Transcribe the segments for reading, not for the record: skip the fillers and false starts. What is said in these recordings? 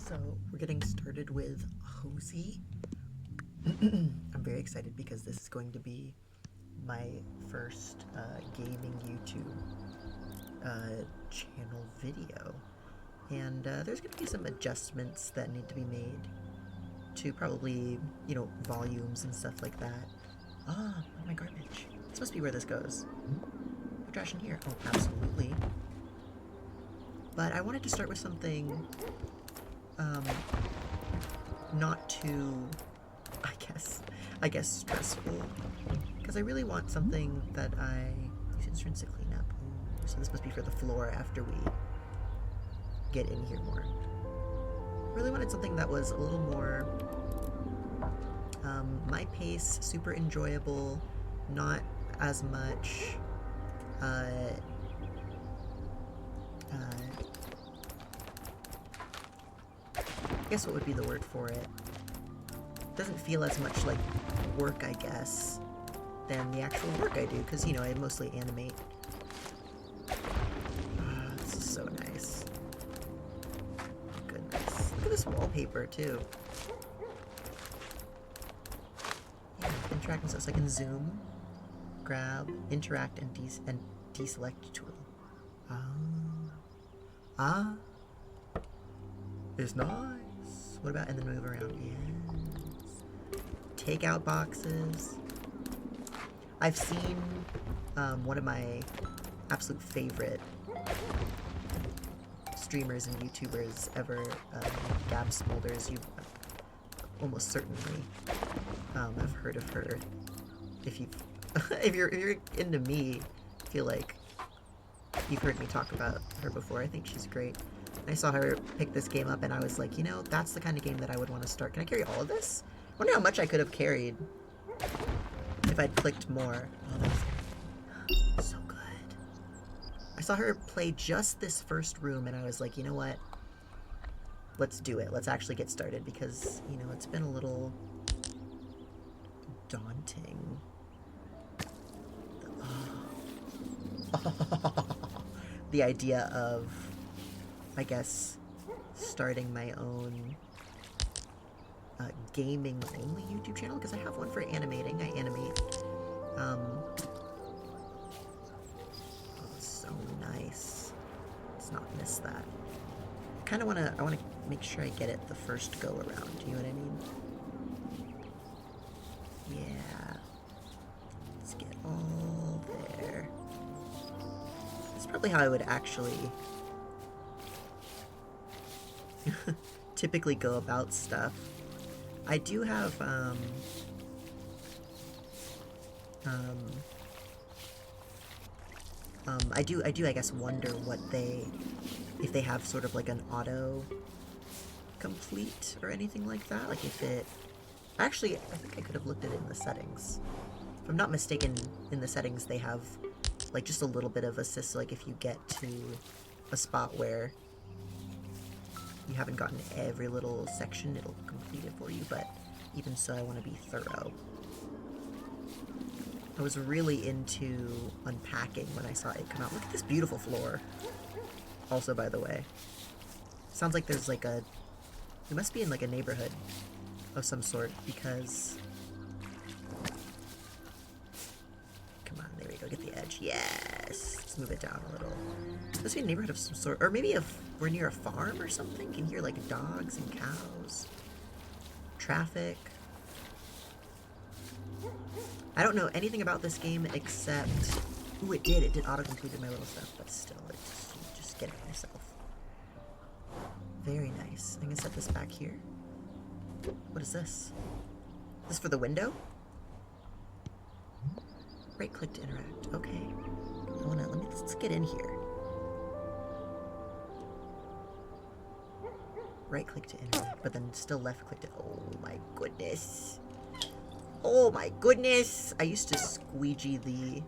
So we're getting started with Hozy. I'm very excited because this is going to be my first gaming YouTube channel video. And there's going to be some adjustments that need to be made to probably, volumes and stuff like that. Ah, my garbage. This must be where this goes. No trash in here. Oh, absolutely. But I wanted to start with something not too, I guess stressful, because I really want something that use instruments to clean up. So this must be for the floor after we get in here more. I really wanted something that was a little more my pace, super enjoyable, not as much I guess what would be the word for it? Doesn't feel as much like work, I guess, than the actual work I do, because, I mostly animate. This is so nice. Goodness. Look at this wallpaper, too. Yeah, interacting so I can zoom, grab, interact, and deselect tool. It's nice. What about, and then move around? Yes. Takeout boxes. I've seen one of my absolute favorite streamers and YouTubers ever, Gab Smolders. You almost certainly have heard of her. If you've, if you're into me, I feel like you've heard me talk about her before. I think she's great. I saw her pick this game up and I was like, that's the kind of game that I would want to start. Can I carry all of this? I wonder how much I could have carried if I'd clicked more. Oh, that's so good. I saw her play just this first room and I was like, you know what? Let's do it. Let's actually get started because, it's been a little daunting. The idea of, I guess, starting my own gaming-only YouTube channel, because I have one for animating. I animate. Oh, so nice. Let's not miss that. I want to make sure I get it the first go around. You know what I mean? Yeah. Let's get all there. That's probably how I would actually typically go about stuff. I do have I do I guess wonder what if they have sort of like an auto complete or anything like that. Like if it actually, I think I could have looked at it in the settings. If I'm not mistaken, in the settings they have like just a little bit of assist, like if you get to a spot where you haven't gotten every little section, it'll complete it for you, but even so, I want to be thorough. I was really into unpacking when I saw it come out. Look at this beautiful floor. Also, by the way, sounds like there's like it must be in like a neighborhood of some sort, because, come on, there we go, get the edge. Yes! Let's move it down a little. Must be a neighborhood of some sort, or maybe if we're near a farm or something. You can hear like dogs and cows. Traffic. I don't know anything about this game except, ooh, it did auto-completed my little stuff, but still, just get it myself. Very nice. I'm gonna set this back here. What is this? Is this for the window? Right click to interact. Okay. Let's get in here. Right click to interact, but then still left click to, oh my goodness. Oh my goodness! I used to squeegee the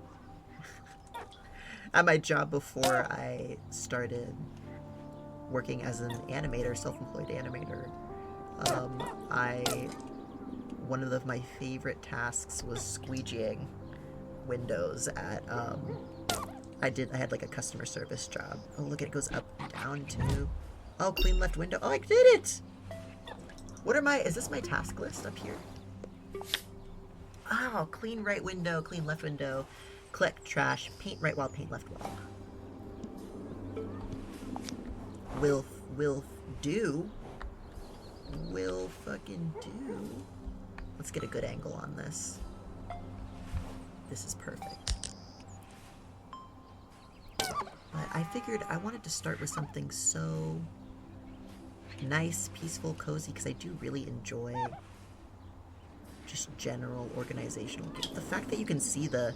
at my job before I started working as an animator, self-employed animator. One of my favorite tasks was squeegeeing windows at I had like a customer service job. Oh, look, it goes up and down too. Oh, clean left window. Oh, I did it! What are my... Is this my task list up here? Oh, clean right window, clean left window, collect trash, paint right wall, paint left wall. Will do. Will fucking do. Let's get a good angle on this. This is perfect. But I figured I wanted to start with something so nice, peaceful, cozy, because I do really enjoy just general organizational. The fact that you can see the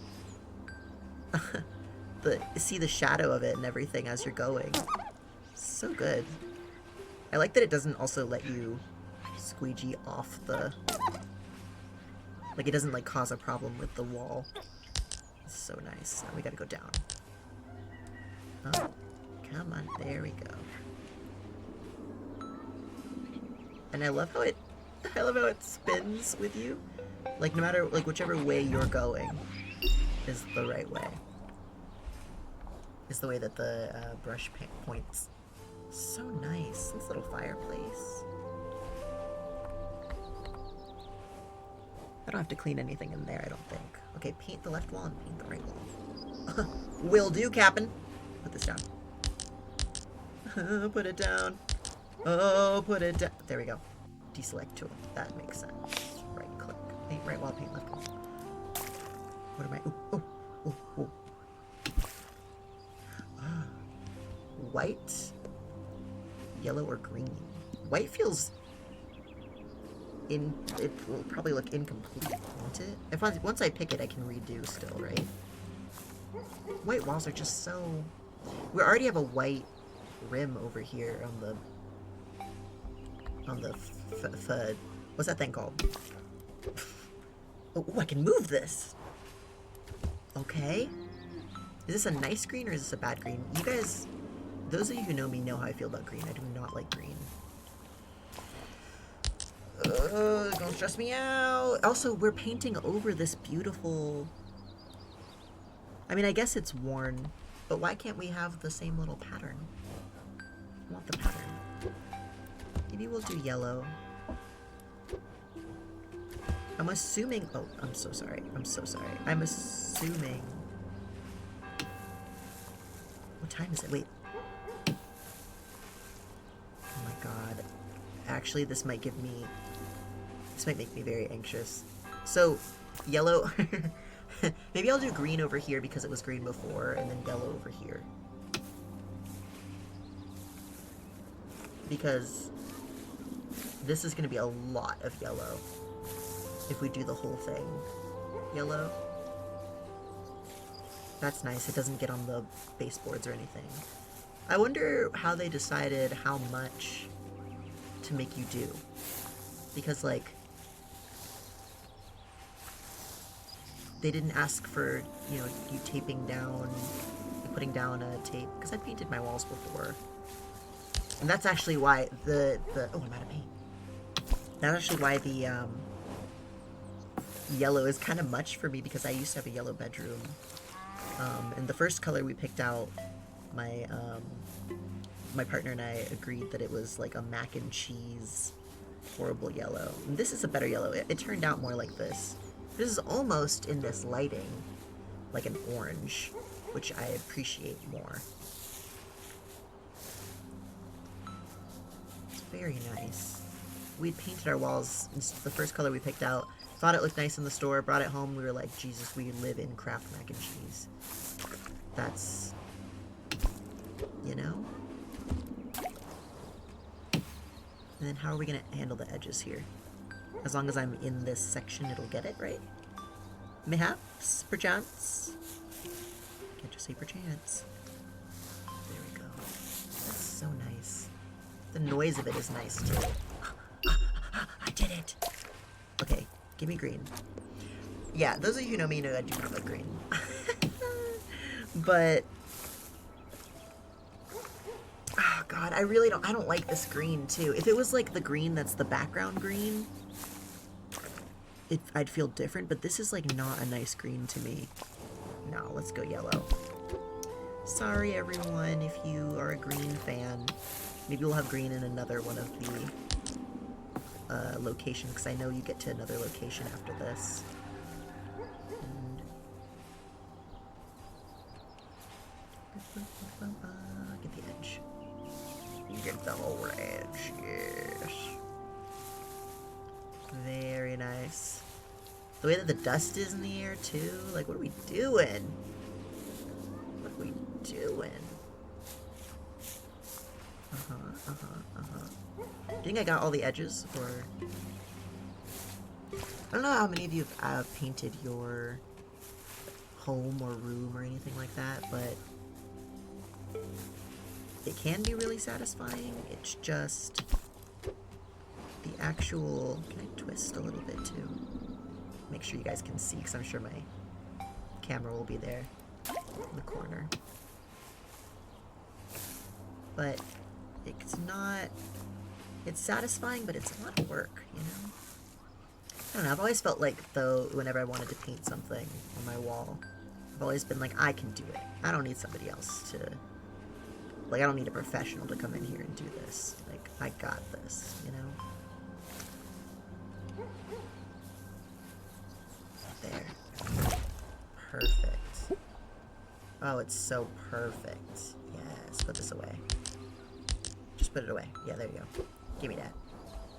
see the shadow of it and everything as you're going. So good. I like that it doesn't also let you squeegee off the... Like, it doesn't, like, cause a problem with the wall. It's so nice. Now we gotta go down. Oh, come on. There we go. And I love how it spins with you. Like, no matter, like, whichever way you're going is the right way. Is the way that the brush points. So nice. This little fireplace. I don't have to clean anything in there, I don't think. Okay, paint the left wall and paint the right wall. Will do, Captain. Put this down. Put it down. Oh, put it down. There we go. Deselect tool. That makes sense. Right click. Paint right wall, paint left wall. What am I? Ooh, ooh, ooh, ooh. White, yellow, or green? White feels it will probably look incomplete, won't it? If once I pick it, I can redo still, right? White walls are just so... We already have a white rim over here on the what's that thing called? Oh, I can move this! Okay. Is this a nice green or is this a bad green? You guys... Those of you who know me know how I feel about green. I do not like green. Don't stress me out. Also, we're painting over this beautiful... I mean, I guess it's worn, but why can't we have the same little pattern? I want the pattern. Maybe we'll do yellow. I'm assuming... Oh, I'm so sorry. I'm so sorry. I'm assuming... What time is it? Wait. Oh my god. Actually, this might give me... This might make me very anxious. So, yellow... Maybe I'll do green over here because it was green before, and then yellow over here. Because this is going to be a lot of yellow if we do the whole thing. Yellow. That's nice. It doesn't get on the baseboards or anything. I wonder how they decided how much to make you do. Because, like, they didn't ask for, you know, you taping down, putting down a tape. Because I painted my walls before. And that's actually why the oh, I'm out of paint. That's actually why the, yellow is kind of much for me, because I used to have a yellow bedroom. And the first color we picked out, my partner and I agreed that it was like a mac and cheese horrible yellow. And this is a better yellow. It turned out more like this. This is almost, in this lighting, like an orange, which I appreciate more. It's very nice. We painted our walls. It's the first color we picked out. Thought it looked nice in the store. Brought it home. We were like, Jesus, we live in Kraft mac and cheese. That's, you know? And then how are we going to handle the edges here? As long as I'm in this section, it'll get it, right? Mayhaps? Perchance? Can't just say perchance. There we go. That's so nice. The noise of it is nice, too. I did it! Okay, give me green. Yeah, those of you who know me know I do not like green. But... Oh god, I don't like this green, too. If it was like the green that's the background green, I'd feel different, but this is like not a nice green to me. No, let's go yellow. Sorry everyone if you are a green fan. Maybe we'll have green in another one of the location, because I know you get to another location after this. And... get the edge. Get the whole edge, yes. Very nice. The way that the dust is in the air, too. Like, what are we doing? What are we doing? Do you think I got all the edges, or... I don't know how many of you have painted your home or room or anything like that, but it can be really satisfying. It's just the actual... Can I twist a little bit, too? Make sure you guys can see, because I'm sure my camera will be there in the corner. But it's not... It's satisfying, but it's a lot of work, you know? I don't know, I've always felt like, though, whenever I wanted to paint something on my wall, I've always been like, I can do it. I don't need somebody else to... Like, I don't need a professional to come in here and do this. Like, I got this, you know? There. Perfect. Oh, it's so perfect. Yes, put this away. Just put it away. Yeah, there you go. Give me that.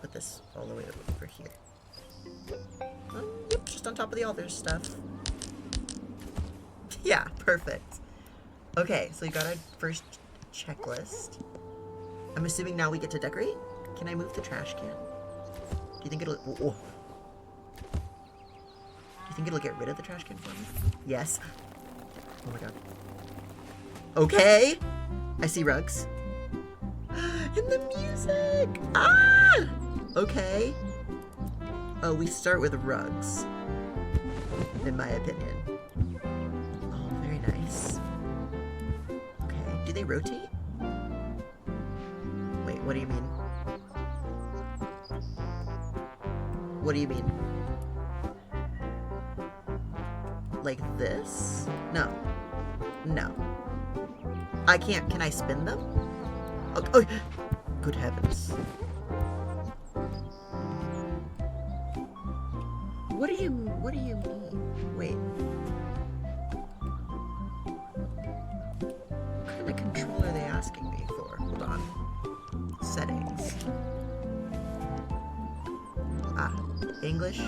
Put this all the way over here. Yep, just on top of the altar stuff. Yeah, perfect. Okay, so you got our first checklist. I'm assuming now we get to decorate? Can I move the trash can? Do you think it'll... Oh. Do you think it'll get rid of the trash can for me? Yes. Oh my god. Okay! I see rugs. And the music! Ah! Okay. Oh, we start with rugs. In my opinion. Oh, very nice. Okay. Do they rotate? Wait, what do you mean? What do you mean? Like this? No. No. I can't. Can I spin them? Oh, oh. Good heavens. What do you mean? Wait. What kind of control are they asking me for? Hold on. Settings. Ah, English.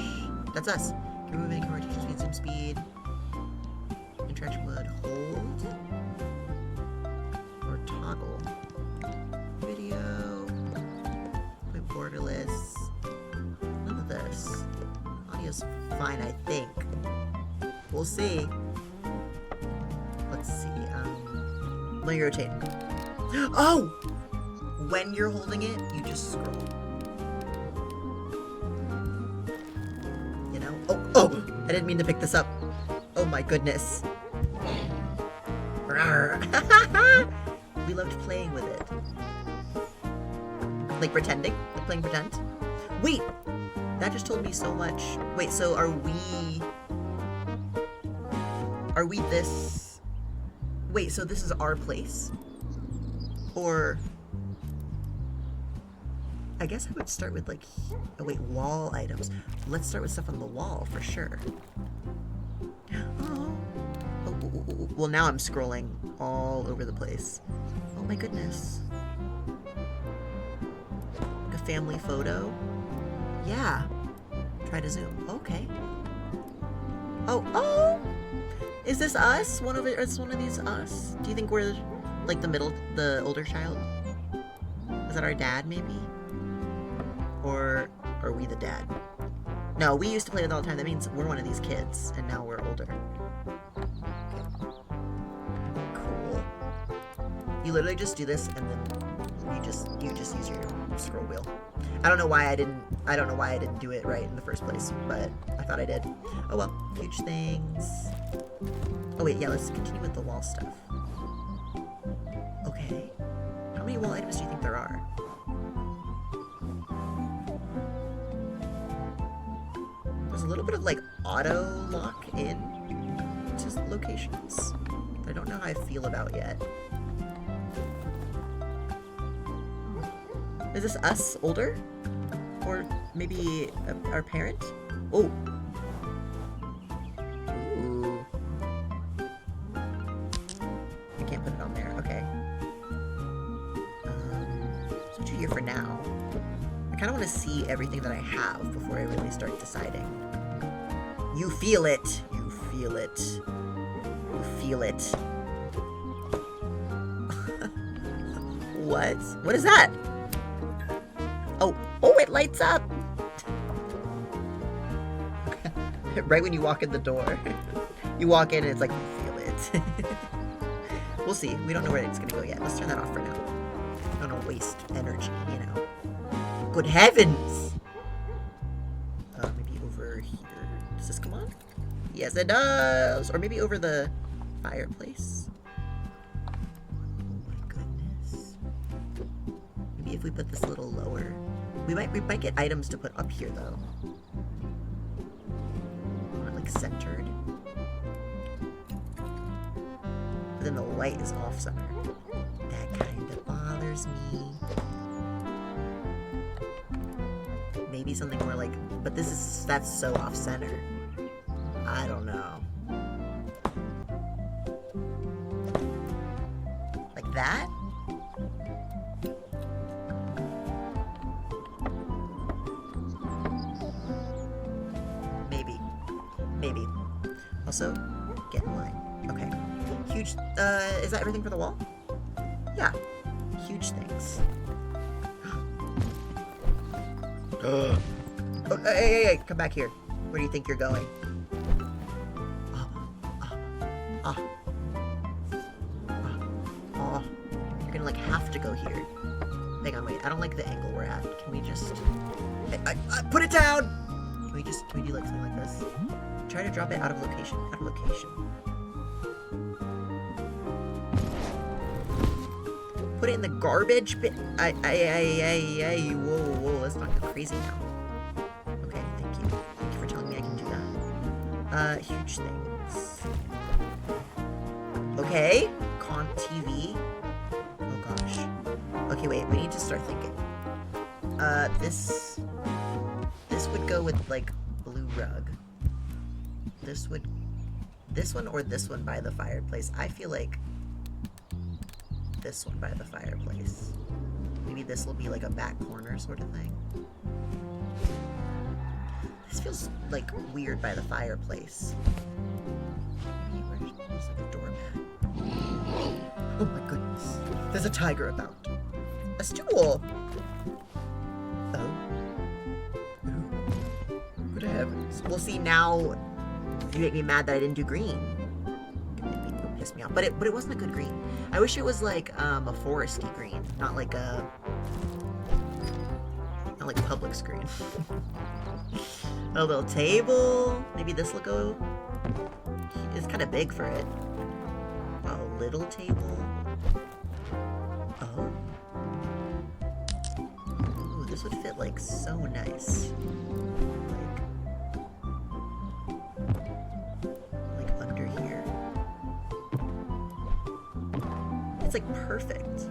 That's us. Can remove any conversation speed, zoom speed. Interaction mode. Hold. Or toggle. Video. Put borderless. None of this. Audio's fine, I think. We'll see. Let's see. Let me rotate. Oh! When you're holding it, you just scroll. You know? Oh! Oh! I didn't mean to pick this up. Oh my goodness. We loved playing with it. Like pretending? Like playing pretend? Wait! That just told me so much. Wait, so are we this... Wait, so this is our place? Or... I guess I would start with, like... Oh, wait, wall items. Let's start with stuff on the wall, for sure. Oh. Oh, well, now I'm scrolling all over the place. Oh my goodness. Like a family photo? Yeah. Try to zoom. Okay. Oh, oh! Is this us? Is one of these us? Do you think we're like the older child? Is that our dad, maybe? Or are we the dad? No, we used to play with it all the time. That means we're one of these kids, and now we're older. Cool. You literally just do this, and then you just use your scroll wheel. I don't know why I didn't do it right in the first place, but I thought I did. Oh well, huge things. Oh wait, yeah, let's continue with the wall stuff. Okay. How many wall items do you think there are? There's a little bit of like auto lock in to locations that I don't know how I feel about yet. Is this us older? Or maybe our parent? Oh. Ooh. I can't put it on there. Okay. Switch it here for now. I kind of want to see everything that I have before I really start deciding. You feel it. You feel it. You feel it. What? What is that? Oh, it lights up! Right when you walk in the door. You walk in and it's like, you feel it. We'll see. We don't know where it's gonna go yet. Let's turn that off for now. I don't want to waste energy, you know. Good heavens! Maybe over here. Does this come on? Yes, it does! Or maybe over the fireplace. If we put this a little lower, we might get items to put up here though. Want it like centered. But then the light is off center. That kind of bothers me. Maybe something more like, but that's so off center. I don't know. Like that? Maybe. Also, get in line. Okay. Huge, is that everything for the wall? Yeah. Huge things. Oh, hey, come back here. Where do you think you're going? You're gonna, like, have to go here. Hang on, wait. I don't like the angle we're at. Can we just... put it down! Can we do, like, something like this? Try to drop it out of location. Out of location. Put it in the garbage bin. Whoa, let's not go crazy now. Okay, thank you. Thank you for telling me I can do that. Huge things. Okay, Con TV. Oh gosh. Okay, wait, we need to start thinking. This would go with, like, blue rug. This one or this one by the fireplace. I feel like this one by the fireplace. Maybe this will be like a back corner sort of thing. This feels like weird by the fireplace. Where's like a doormat? Oh my goodness. There's a tiger about. A stool! Oh. Good heavens. Well, see, now you make me mad that I didn't do green. It pissed me off. But it wasn't a good green. I wish it was like a foresty green, not like Publix green. A little table. Maybe this will go. It's kind of big for it. A little table. Oh. Ooh, this would fit like so nice. Like under here. It's like perfect.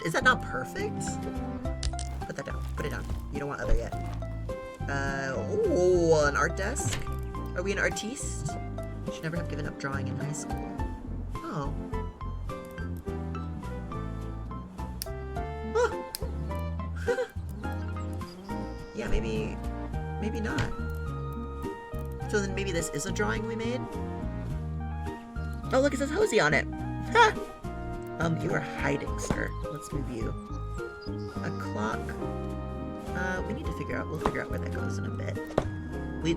Is that not perfect? Put that down. Put it down. You don't want other yet. Oh, an art desk? Are we an artiste? Should never have given up drawing in high school. Oh. Oh. Yeah, maybe not. So then maybe this is a drawing we made? Oh, look, it says Hozy on it. Ha! You are hiding, sir. Let's move you. A clock. We need to figure out, we'll figure out where that goes in a bit.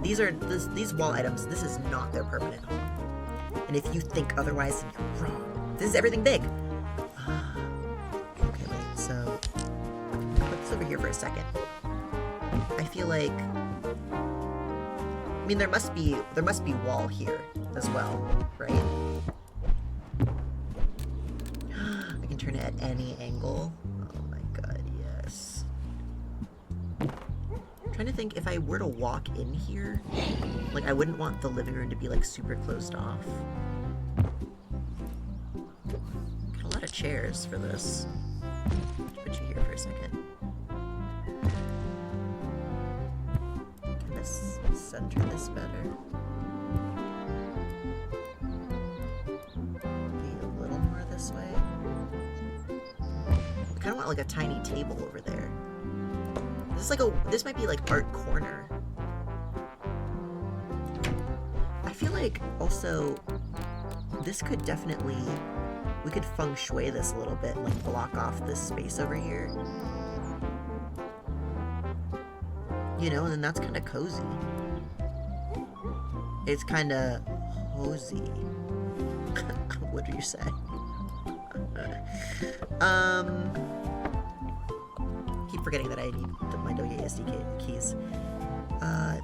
These wall items, this is not their permanent home. And if you think otherwise, then you're wrong. This is everything big. Okay, wait, so, put this over here for a second. I feel like, I mean, there must be wall here as well, right? I can turn it at any angle. Oh my god, yes. I'm trying to think if I were to walk in here, like I wouldn't want the living room to be like super closed off. Got a lot of chairs for this. Put you here for a second. Can this center this better? Be a little more this way. I kind of want like a tiny table over there. This might be like art corner. I feel like also this could definitely, we could feng shui this a little bit and like block off this space over here. You know, and then that's kind of cozy. It's kind of Hozy. What do you say? Keep forgetting that I need my WASD keys.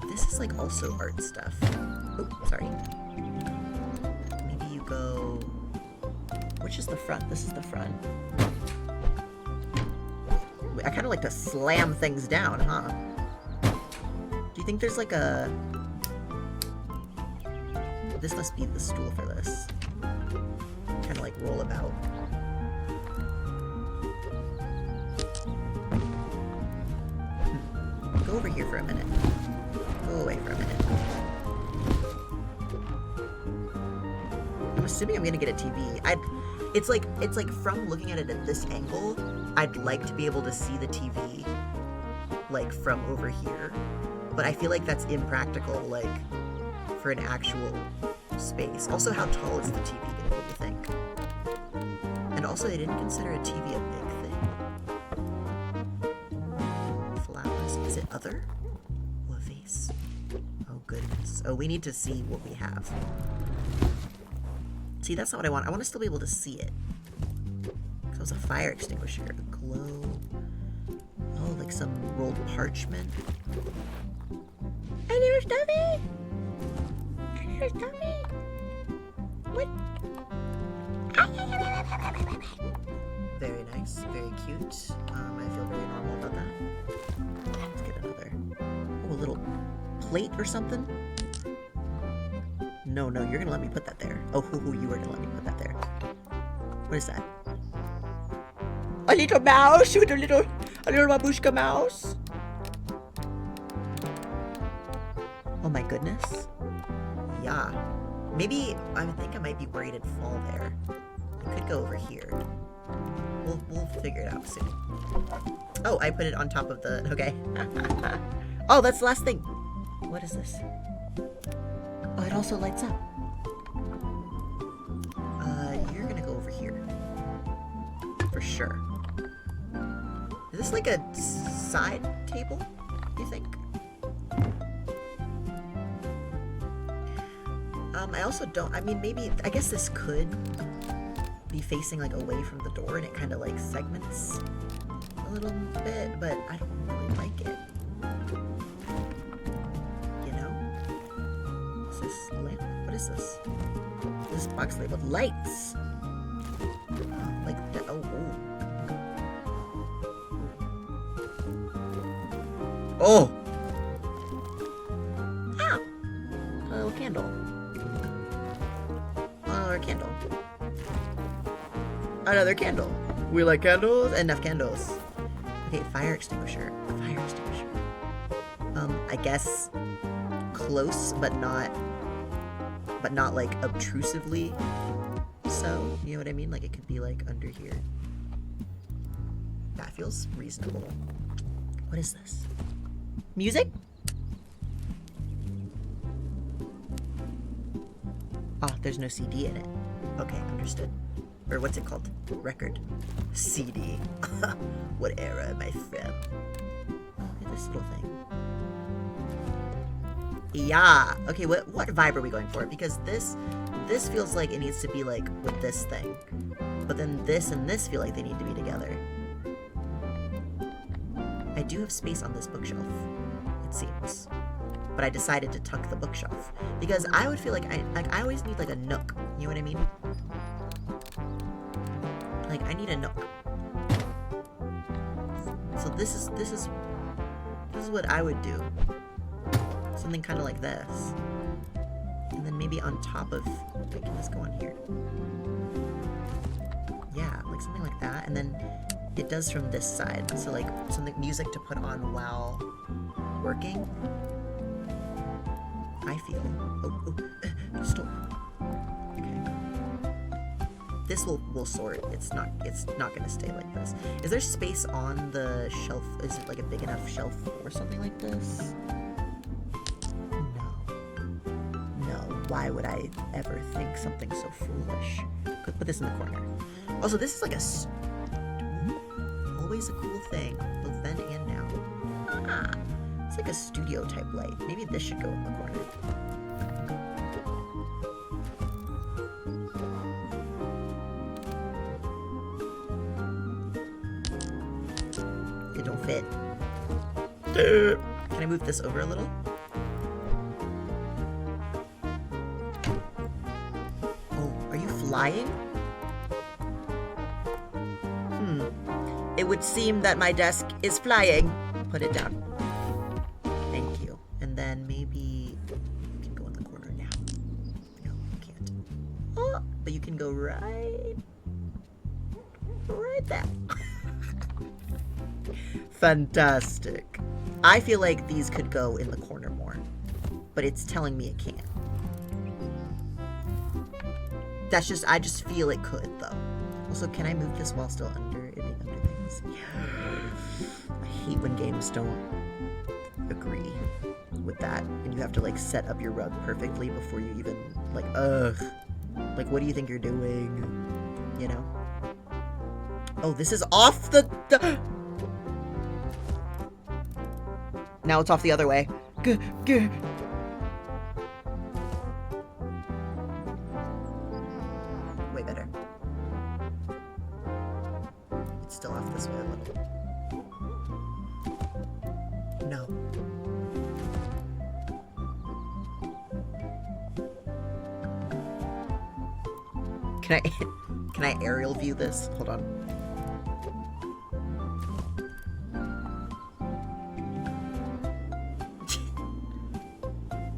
This is like also art stuff. Oh, sorry. Maybe you go... Which is the front? This is the front. I kind of like to slam things down, huh? Do you think there's like a... This must be the stool for this. Kind of like roll about. Go over here for a minute. Go away for a minute. I'm assuming I'm gonna get a TV. It's like from looking at it at this angle, I'd like to be able to see the TV like from over here. But I feel like that's impractical, like, for an actual space. Also, how tall is the TV gonna be, you think? And also, they didn't consider a TV a big thing. Flowers. Is it other? Oh, a vase. Oh, goodness. Oh, we need to see what we have. See, that's not what I want. I want to still be able to see it. So it was a fire extinguisher. A glow. Oh, like some rolled parchment. I never Stubby! I never Stubby! What? Very nice, very cute. I feel very normal about that. Let's get another. Oh, a little plate or something? No, you're gonna let me put that there. Oh, you were gonna let me put that there. What is that? A little mouse with a little babushka mouse. Oh my goodness. Yeah. Maybe, I think I might be worried it'd fall there. I could go over here. We'll figure it out soon. Oh, I put it on top of the, okay. Oh, that's the last thing. What is this? Oh, it also lights up. You're gonna go over here. For sure. Is this like a side table, you think? I also don't, I mean, maybe, I guess this could be facing like away from the door and it kind of like segments a little bit, but I don't really like it. You know? Is this lamp? What is this? This box labeled lights. Like that, oh. Oh! Ah! A little candle. Another candle. Another candle. We like candles? Enough candles. Okay, fire extinguisher. Fire extinguisher. I guess close, but not like obtrusively so. You know what I mean? Like it could be like under here. That feels reasonable. What is this? Music? Oh, there's no CD in it. Okay, understood. Or what's it called? Record. CD. What era, my friend? Look at this little thing. Yeah. Okay, what vibe are we going for? Because this feels like it needs to be like with this thing. But then this and this feel like they need to be together. I do have space on this bookshelf, it seems. But I decided to tuck the bookshelf. Because I would feel like I always need like a nook. You know what I mean? Like I need a nook. So this is what I would do. Something kind of like this. And then maybe on top of, wait, can this go on here? Yeah, like and then it does from this side. So like something music to put on while working. I feel. Stop. Okay. This will sort. It's not gonna stay like this. Is there space on the shelf? Is it like a big enough shelf or something like this? No. Why would I ever think something so foolish? Could put this in the corner. Also, this is like always a cool thing, both then and now. It's like a studio type light. Maybe this should go in the corner. It don't fit. Can I move this over a little? Oh, are you flying? It would seem that my desk is flying. Put it down. Thank you. And then maybe you can go in the corner now. No, you can't. Oh, but you can go right there. Fantastic. I feel like these could go in the corner more, but it's telling me it can't. I just feel it could, though. Also, can I move this while still under things? I hate when games don't agree with that, and you have to like set up your rug perfectly before you even like, like what do you think you're doing? You know? Oh, this is off the now it's off the other way. Way better. It's still off this way a little. No. Can I aerial view this? Hold on.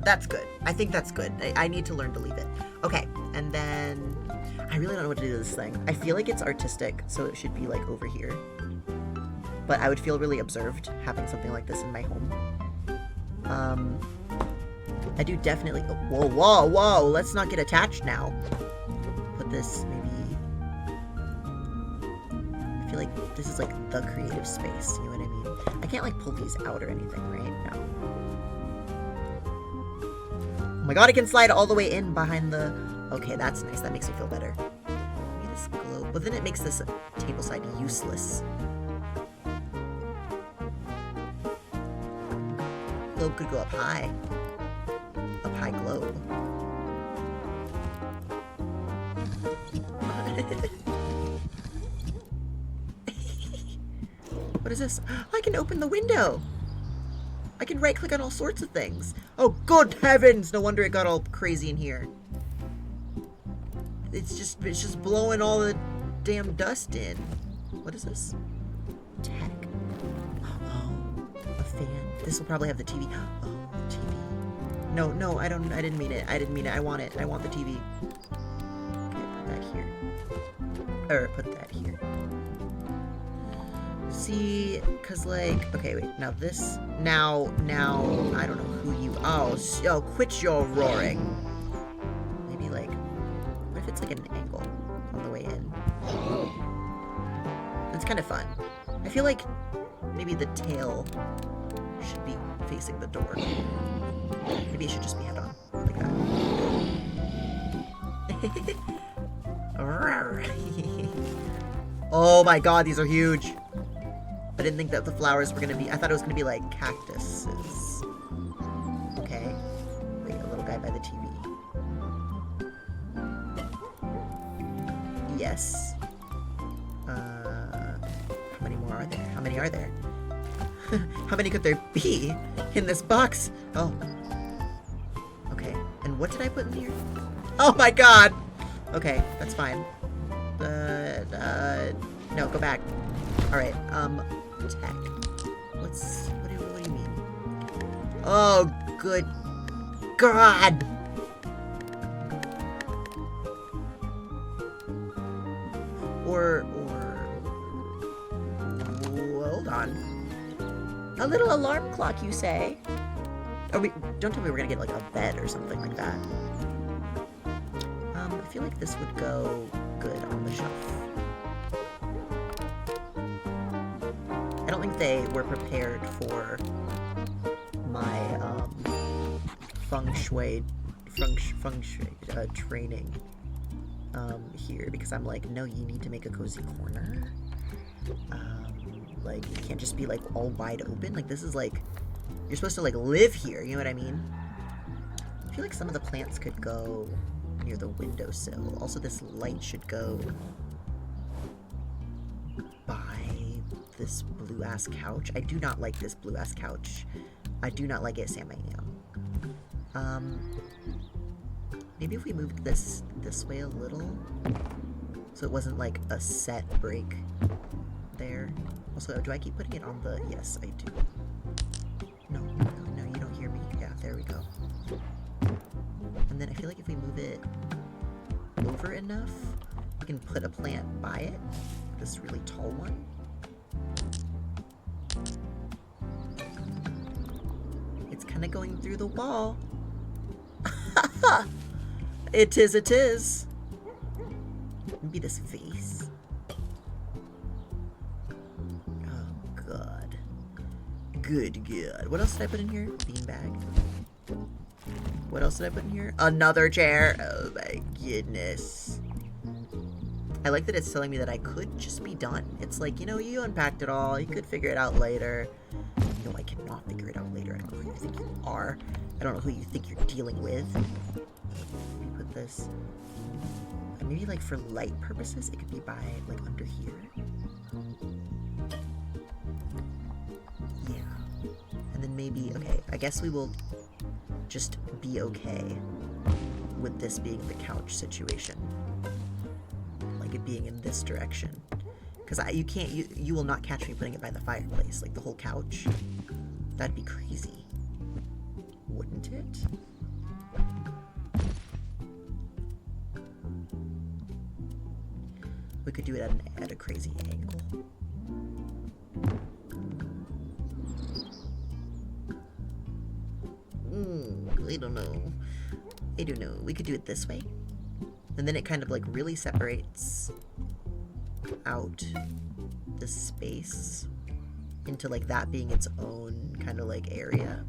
That's good. I think that's good. I need to learn to leave it. Okay, and then I really don't know what to do to this thing. I feel like it's artistic, so it should be like over here. But I would feel really observed having something like this in my home. I do definitely. Whoa! Let's not get attached now. Put this maybe. I feel like this is like the creative space. You know what I mean? I can't like pull these out or anything, right? No. Oh my god, it can slide all the way in behind the... Okay, that's nice. That makes me feel better. Maybe this globe... But then it makes this table side useless. Globe could go up high. Up high globe. What is this? I can open the window! I can right-click on all sorts of things. Oh, good heavens! No wonder it got all crazy in here. It's just blowing all the damn dust in. What is this? Tech. Oh, a fan. This will probably have the TV. Oh, the TV. No, I didn't mean it. I want it. I want the TV. Okay, put that here. Or put that here. See, cause like, okay, wait, now this, now, I don't know who you, oh, quit your roaring. Maybe like, what if it's like an angle on the way in? It's kind of fun. I feel like maybe the tail should be facing the door. Maybe it should just be head on, like that. Oh my god, these are huge. I didn't think that the flowers were gonna be... I thought it was gonna be like cactuses. Okay. Wait, a little guy by the TV. Yes. How many more are there? How many are there? How many could there be in this box? Oh. Okay. And what did I put in here? Oh my god! Okay, that's fine. But, no, go back. Alright, tech. What do you mean? Oh, good God! A little alarm clock, you say? Don't tell me we're gonna get like a bed or something like that. I feel like this would go good on the shelf. I don't think they were prepared for my feng shui training here, because I'm like, no, you need to make a cozy corner. Like, it can't just be like all wide open. Like, this is like, you're supposed to like live here, you know what I mean? I feel like some of the plants could go near the windowsill. Also, this light should go by this blue-ass couch. I do not like this blue-ass couch. I do not like it, Sam I am. Maybe if we moved this way a little, so it wasn't like a set break there. Also, do I keep putting it on the... Yes, I do. No, you don't hear me. Yeah, there we go. And then I feel like if we move it over enough, we can put a plant by it. This really tall one. It's kind of going through the wall. It is. Maybe this vase. Oh, God. Good. What else did I put in here? Beanbag. What else did I put in here? Another chair. Oh, my goodness. I like that it's telling me that I could just be done. It's like, you know, you unpacked it all. You could figure it out later. No, I cannot figure it out later. I don't know who you think you are. I don't know who you think you're dealing with. Let me put this... Maybe, like, for light purposes, it could be by, like, under here. Yeah. And then maybe... Okay, I guess we will just be okay with this being the couch situation. Like, it being in this direction. Because you will not catch me putting it by the fireplace. Like, the whole couch. That'd be crazy. Wouldn't it? We could do it at a crazy angle. I don't know. We could do it this way. And then it kind of like really separates out the space into like that being its own kind of like area.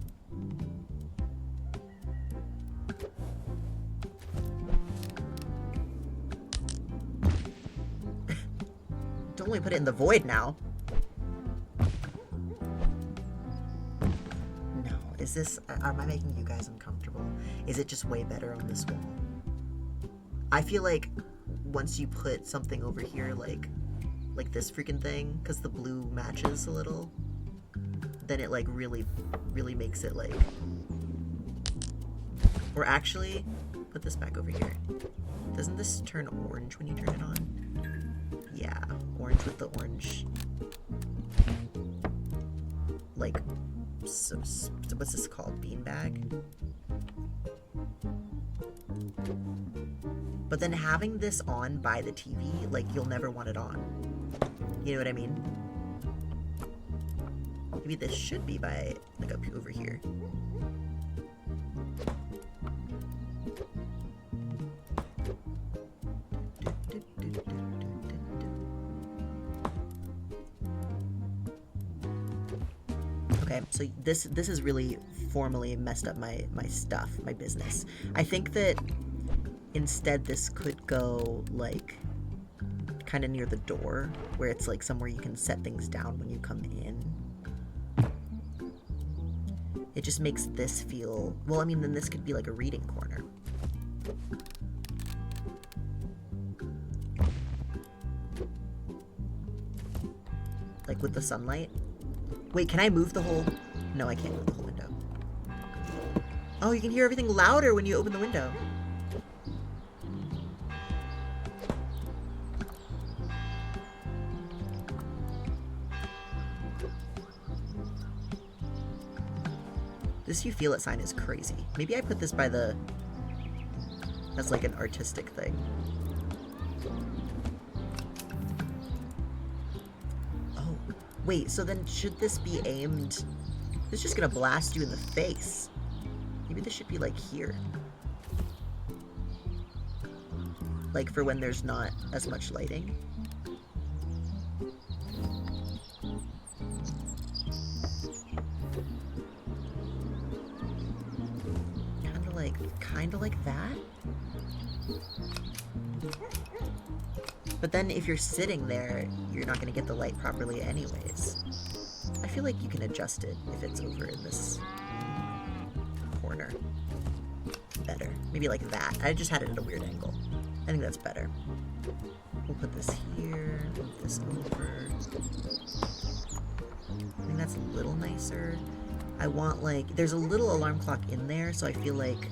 Don't only put it in the void now. No, is this... Am I making you guys uncomfortable? Is it just way better on this wall? I feel like once you put something over here, like this freaking thing, because the blue matches a little, then it like really makes it like... Or actually, put this back over here. Doesn't this turn orange when you turn it on? Yeah, orange with the orange. Like, so what's this called? Beanbag? But then having this on by the TV, like, you'll never want it on. You know what I mean? Maybe this should be by, like, up over here. Okay, so this has really formally messed up my stuff, my business. I think that instead this could go like kind of near the door, where it's like somewhere you can set things down when you come in. It just makes this feel, well, I mean, then this could be like a reading corner. Like with the sunlight. Wait, can I move the whole... No, I can't move the whole window. Oh, you can hear everything louder when you open the window. This You Feel It sign is crazy. Maybe I put this by the... as like an artistic thing. Wait, so then should this be aimed It's just gonna blast you in the face. Maybe this should be like here. Like for when there's not as much lighting. Kinda like that. But then if you're sitting there, you're not gonna get the light properly anyways. I feel like you can adjust it if it's over in this corner. Better. Maybe like that. I just had it at a weird angle. I think that's better. We'll put this here, move this over. I think that's a little nicer. I want like, there's a little alarm clock in there, so I feel like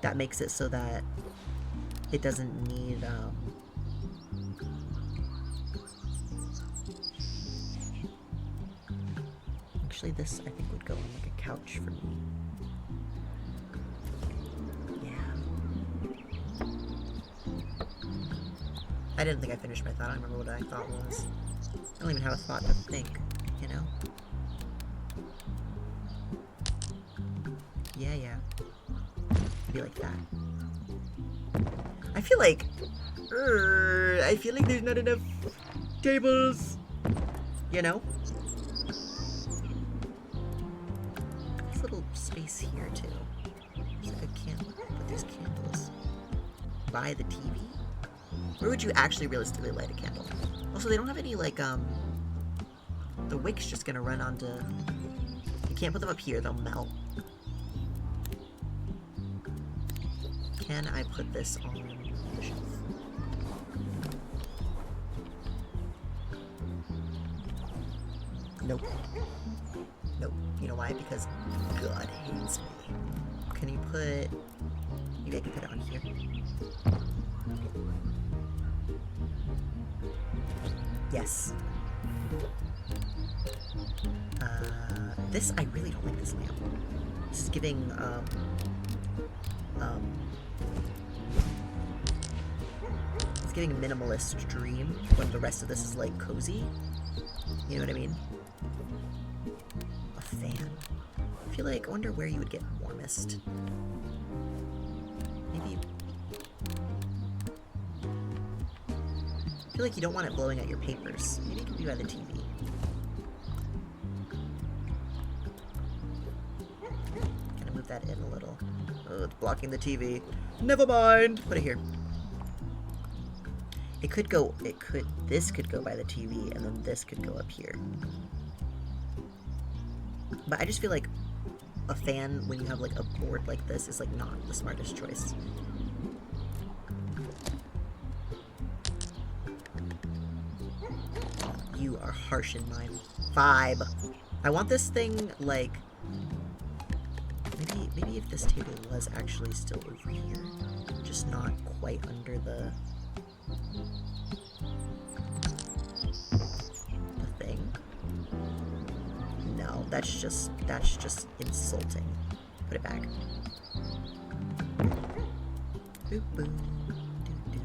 that makes it so that it doesn't need, actually this I think would go on like a couch for me. Yeah. I didn't think I finished my thought. I don't remember what I thought was. I don't even have a thought to think, you know? Yeah. Be like that. I feel like there's not enough tables. You know? There's a little space here too. There's like a candle. Put these candles by the TV. Where would you actually realistically light a candle? Also, they don't have any like the wick's just gonna run onto. You can't put them up here; they'll melt. Can I put this on the shelf? Nope. Nope. You know why? Because God hates me. Can you put... Maybe I can put it on here. Yes. This, I really don't like this lamp. This is giving, it's giving minimalist dream when the rest of this is like cozy. You know what I mean? A fan. I feel like, I wonder where you would get warmest. Maybe. I feel like you don't want it blowing out your papers. Maybe it could be by the TV. Gonna move that in a little. Oh, it's blocking the TV. Never mind. Put it here. It could go, this could go by the TV, and then this could go up here. But I just feel like a fan, when you have like a board like this, is like not the smartest choice. You are harsh in my vibe. I want this thing like, maybe if this table was actually still over here, just not quite under the thing. No, that's just insulting. Put it back. Boop, boop, doo, doo.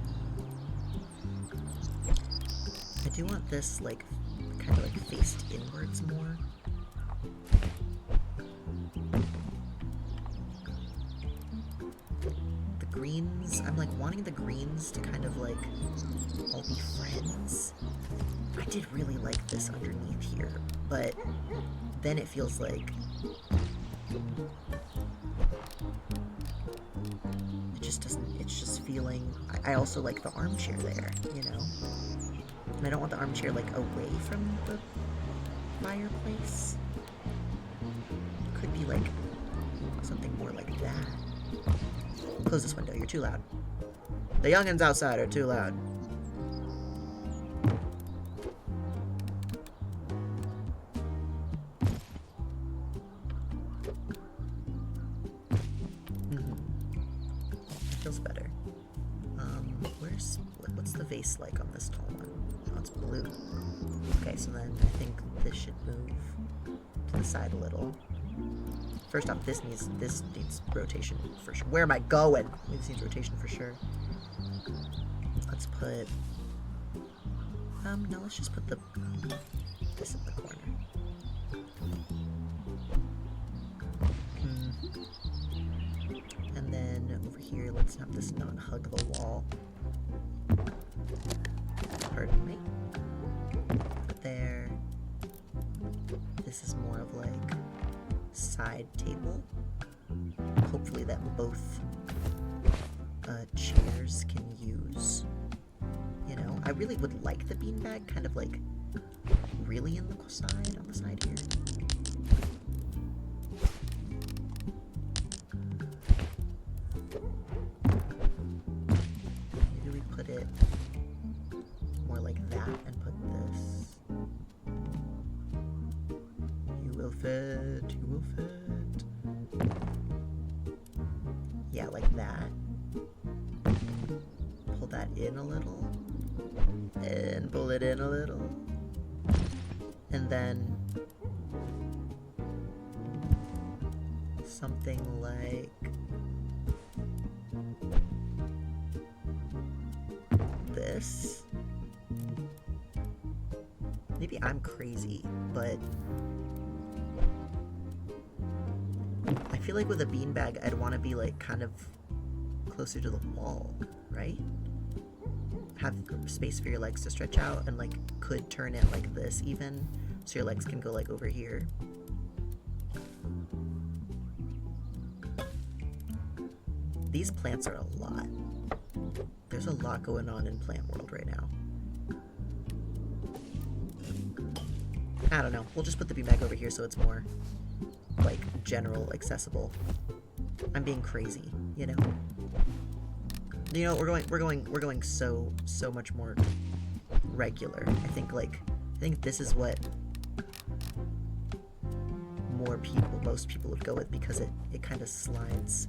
I do want this like kind of like faced inwards more. The greens, I'm like wanting the greens to kind of like all be friends. I did really like this underneath here, but then it feels like it just doesn't, it's just feeling, I also like the armchair there, you know? And I don't want the armchair like away from the fireplace. Could be like something more like that. Close this window, you're too loud. The youngins outside are too loud. Feels better. What's the vase like on this tall one? Oh, it's blue. Okay, so then I think this should move to the side a little. First off, this needs rotation for sure. Where am I going? This needs rotation for sure. Let's put, no, let's just put this in the corner. And then over here, let's have this not hug the wall. Pardon me. But there. This is more of like side table. Hopefully that both chairs can use. You know, I really would like the beanbag kind of like really in the side, on the side here. Maybe we put it more like that and put this. You will fit, you will fit. Yeah, like that. Pull that in a little. And pull it in a little. And then something like this. Maybe I'm crazy, but I feel like with a beanbag I'd want to be like kind of closer to the wall, right? Have space for your legs to stretch out, and like could turn it like this even, so your legs can go like over here. These plants are a lot. There's a lot going on in plant world right now. I don't know. We'll just put the beanbag over here so it's more like general accessible. I'm being crazy, you know. You know, we're going so much more regular. I think this is what most people would go with, because it kind of slides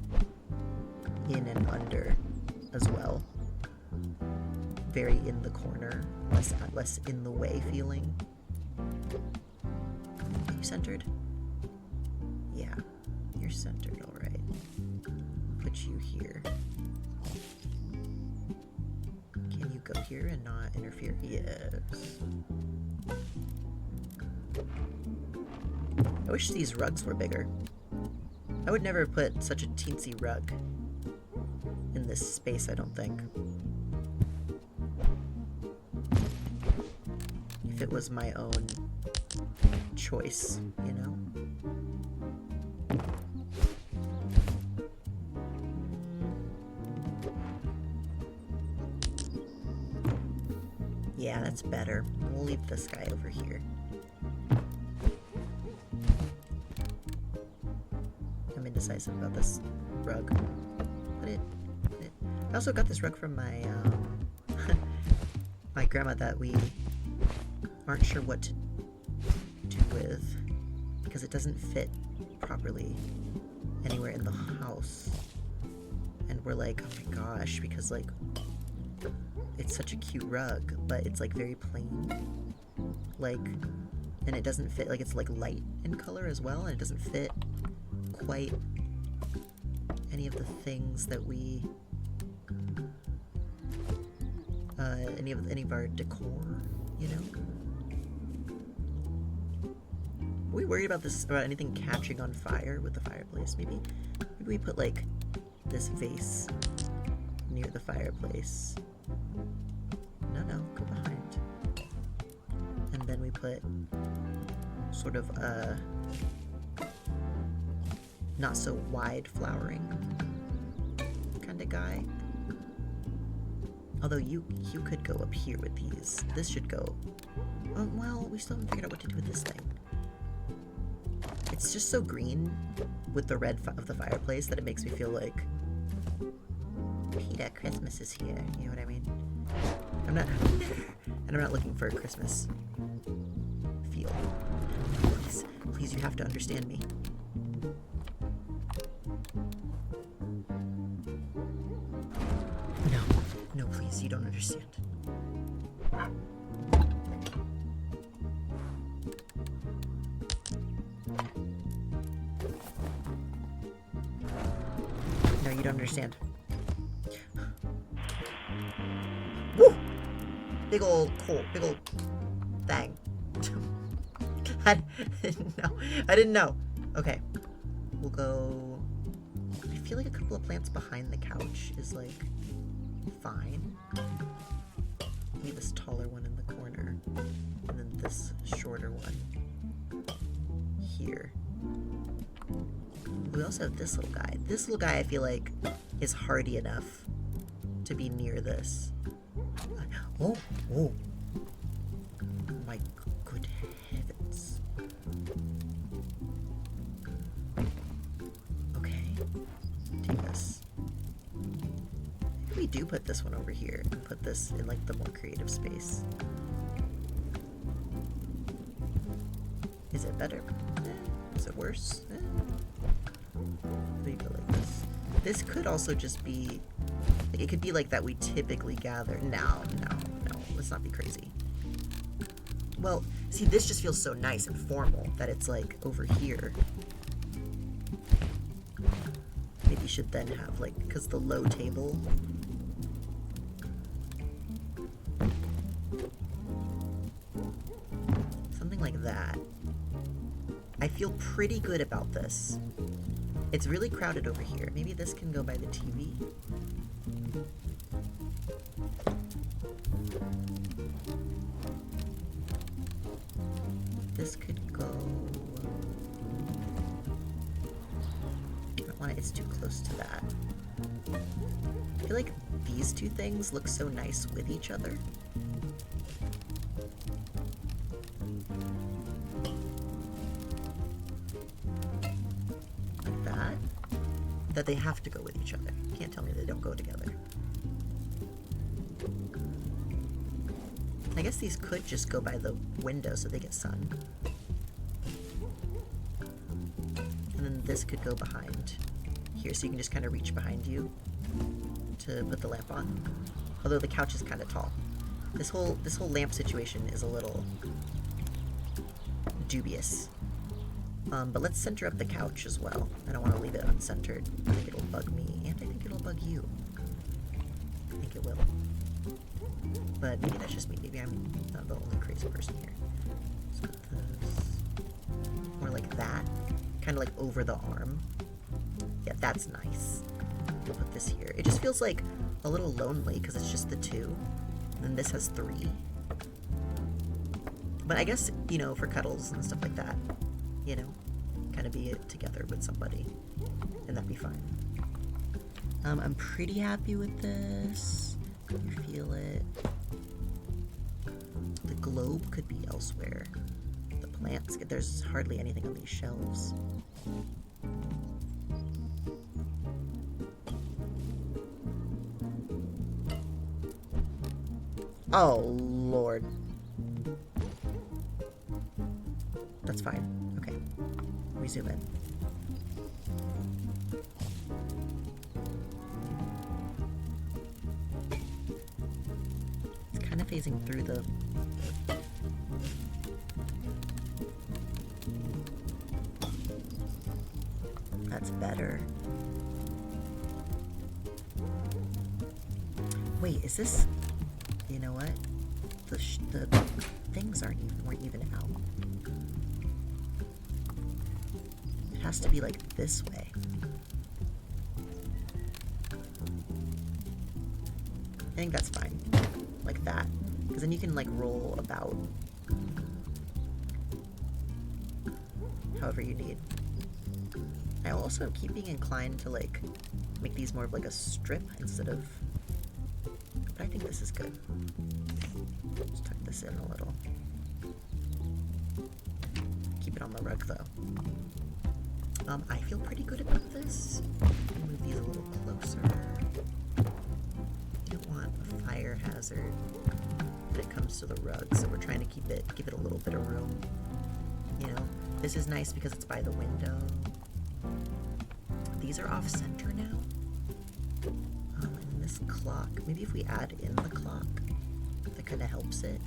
in and under as well. Very in the corner, less in the way feeling. Are you centered? Yeah, you're centered, all right. Put you here. Can you go here and not interfere? Yes. I wish these rugs were bigger. I would never put such a teensy rug in this space, I don't think. If it was my own choice, you know? Yeah, that's better. We'll leave this guy over here. I'm indecisive about this rug. Put it. I also got this rug from my my grandma that we aren't sure what to do with, because it doesn't fit properly anywhere in the house. And we're like, oh my gosh, because like it's such a cute rug, but it's like very plain, like, and it doesn't fit, like it's like light in color as well, and it doesn't fit quite any of the things that we any of our decor, you know. Are we worried about anything catching on fire with the fireplace? Maybe we put like this vase near the fireplace. No, go behind. And then we put sort of a not so wide flowering kind of guy. Although you could go up here with these. This should go. Well, we still haven't figured out what to do with this thing. It's just so green with the red of the fireplace that it makes me feel like Peter, Christmas is here. You know what I mean? And I'm not looking for a Christmas feel. Please, you have to understand me. No, please, you don't understand. No, you don't understand. Woo! Big old thing. I didn't know. Okay. We'll go feel like a couple of plants behind the couch is like fine. Maybe this taller one in the corner, and then this shorter one here. We also have this little guy. This little guy I feel like is hardy enough to be near this. Oh, oh. My good heavens. Okay, take this. Maybe we do put this one over here and put this in like the more creative space. Is it better? Is it worse? Maybe go like this. This could also just be, like, it could be like that we typically gather. No, let's not be crazy. Well, see, this just feels so nice and formal that it's like over here. Maybe you should then have like, because the low table. Something like that. I feel pretty good about this. It's really crowded over here. Maybe this can go by the TV. This could go... I don't want it, it's too close to that. I feel like these two things look so nice with each other. Like that. That they have to go with each other. You can't tell me they don't go together. I guess these could just go by the window so they get sun. And then this could go behind here, so you can just kind of reach behind you to put the lamp on. Although the couch is kind of tall. This whole lamp situation is a little dubious. But let's center up the couch as well. I don't want to leave it uncentered. I think it'll bug me, and I think it'll bug you. I think it will. But maybe that's just me. Maybe I'm not the only crazy person here. Let's put this more like that. Kind of like over the arm. Yeah, that's nice. We'll put this here. It just feels like a little lonely because it's just the two. And then this has three. But I guess, you know, for cuddles and stuff like that, you know, kind of be it together with somebody. And that'd be fine. I'm pretty happy with this. You feel it. The globe could be elsewhere. The plants, there's hardly anything on these shelves. Oh, Lord. That's fine. Okay. We zoom in. It's kind of phasing through the... That's better. Wait, is this... You know what? The things weren't even out. It has to be like this way. I think that's fine. Like that. Because then you can like roll about however you need. I also keep being inclined to like make these more of like a strip instead of... But I think this is good. Just tuck this in a little. Keep it on the rug though. I feel pretty good about this. Move these a little closer. You don't want a fire hazard when it comes to the rug, so we're trying to give it a little bit of room. You know, this is nice because it's by the window. These are off center now. And this clock, maybe if we add in the clock, that kind of helps it.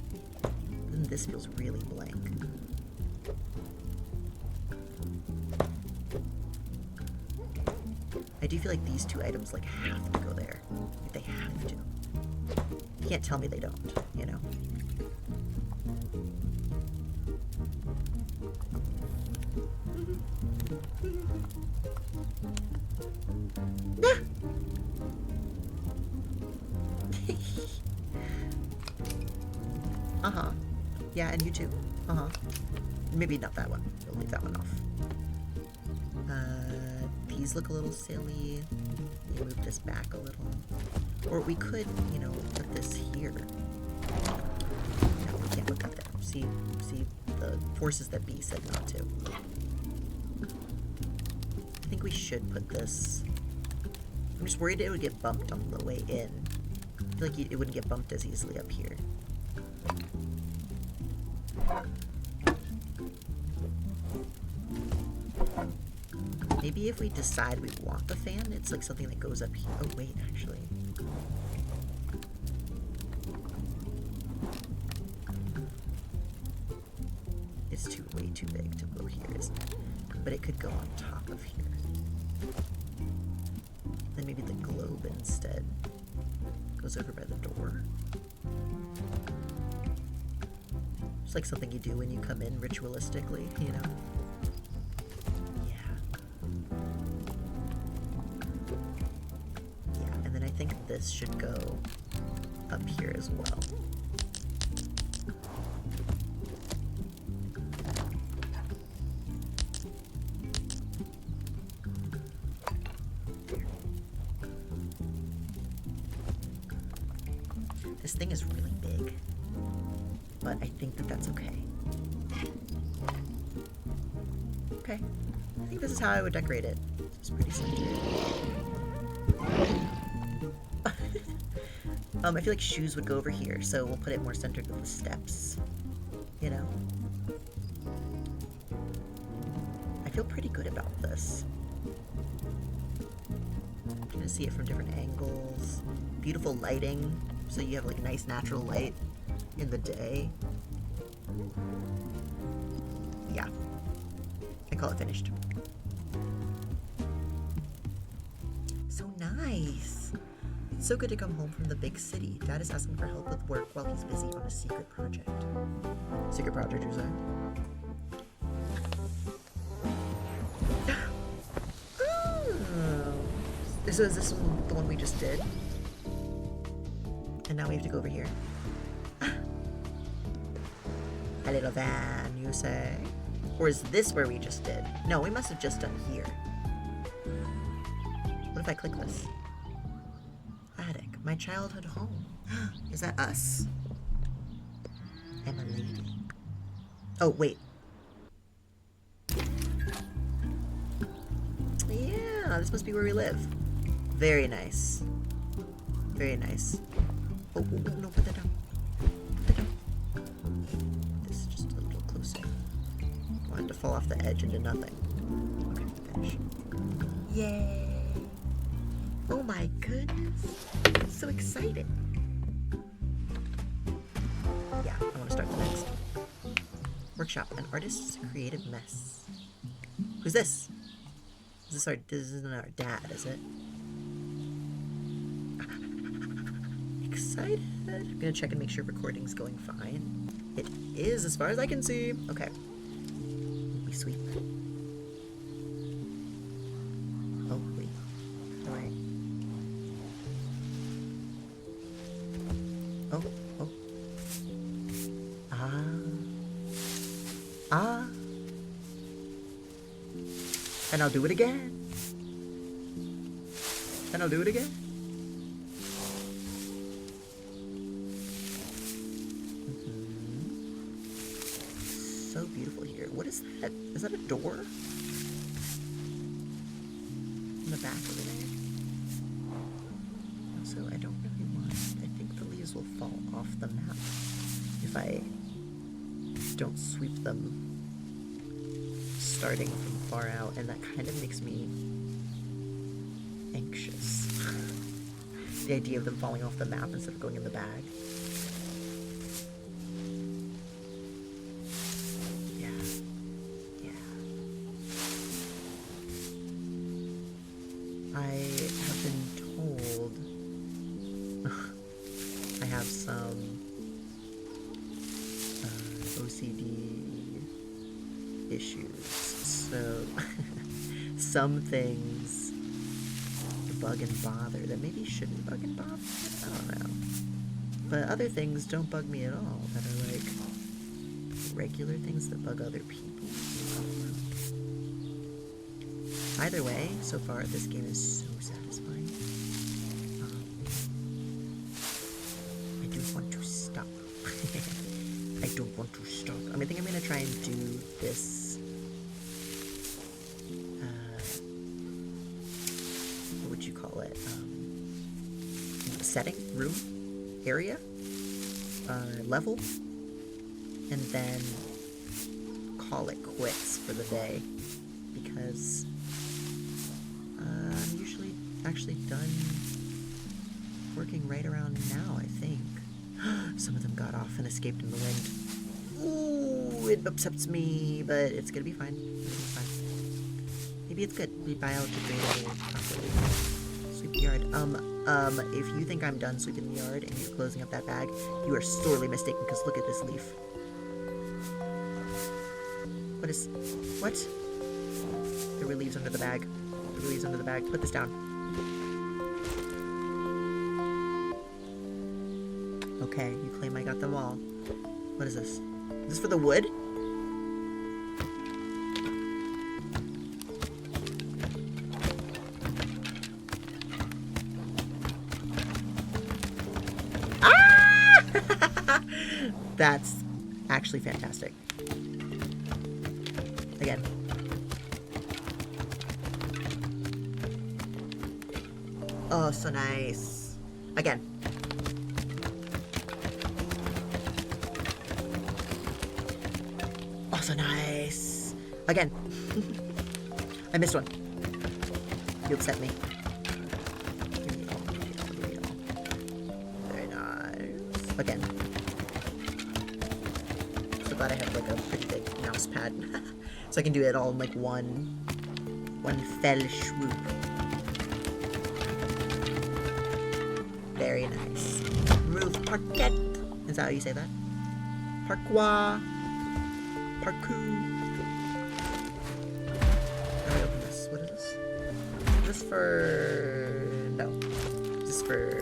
Then this feels really blank. I do feel like these two items like have to go there. Like, they have to. You can't tell me they don't, you know? Uh-huh. Yeah, and you too. Uh-huh. Maybe not that one. We'll leave that one off. These look a little silly. Maybe move this back a little. Or we could, you know, put this here. No, we can't put that there. See the forces that be said not to. I think we should put this. I'm just worried it would get bumped on the way in. I feel like it wouldn't get bumped as easily up here. Maybe if we decide we want the fan, it's like something that goes up here. Oh, wait, actually. It's way too big to go here, isn't it? But it could go on top of here. Then maybe the globe instead goes over by the door. It's like something you do when you come in ritualistically, you know? I think this should go up here as well. This thing is really big, but I think that that's okay. Okay, I think this is how I would decorate it. It's pretty centered. I feel like shoes would go over here, so we'll put it more centered with the steps, you know? I feel pretty good about this. I'm gonna see it from different angles. Beautiful lighting, so you have like nice natural light in the day. Yeah, I call it finished. So nice. So good to come home from the big city. Dad is asking for help with work while he's busy on a secret project. Secret project, you say? Oh. So is this one the one we just did? And now we have to go over here. A little van, you say? Or is this where we just did? No, we must have just done here. What if I click this? My childhood home. Is that us? I'm a lady. Oh, wait. Yeah, this must be where we live. Very nice. Very nice. Oh, no, put that down. Put that down. This is just a little closer. I wanted to fall off the edge into nothing. Okay, finish. Yay! Oh my goodness. So exciting. Yeah, I want to start the next. Workshop, an artist's creative mess. Who's this? This isn't our dad, is it? Excited. I'm gonna check and make sure recording's going fine. It is, as far as I can see. Okay. We sweep. Oh, wait. Alright. Oh, oh. Ah. And I'll do it again. And I'll do it again. So beautiful here. What is that? Is that a door? In the back over there. So I don't really want. I think the leaves will fall off the map if I don't sweep them starting from far out, and that kind of makes me anxious. The idea of them falling off the map instead of going in the bag. I have been told I have some OCD issues, so some things bug and bother that maybe shouldn't bug and bother. I don't know. But other things don't bug me at all, that are like regular things that bug other people. Either way, so far this game is so satisfying. I don't want to stop. I don't want to stop. I think I'm gonna try and do this. What would you call it? Setting, room, area, level, and then call it quits for the day, because I'm usually actually done working right around now, I think. Some of them got off and escaped in the wind. Ooh, it upsets me, but it's gonna be fine. It's fine. Maybe it's good. We biodegradable properly. Sweep the yard. If you think I'm done sweeping the yard and you're closing up that bag, you are sorely mistaken, because look at this leaf. What? There were leaves under the bag. There were leaves under the bag. Put this down. Okay, you claim I got them all. What is this? Is this for the wood? That's actually fantastic. Again. Oh, so nice. Again. Oh, so nice. Again. I missed one. You upset me. Give me all. Give me all. Very nice. Again. Glad I have like a pretty big mouse pad so I can do it all in like one fell swoop. Very nice. Move parquet. Is that how you say that? Parkour. Parkour. How do I open this? What is this? Is this for... No. Is this for...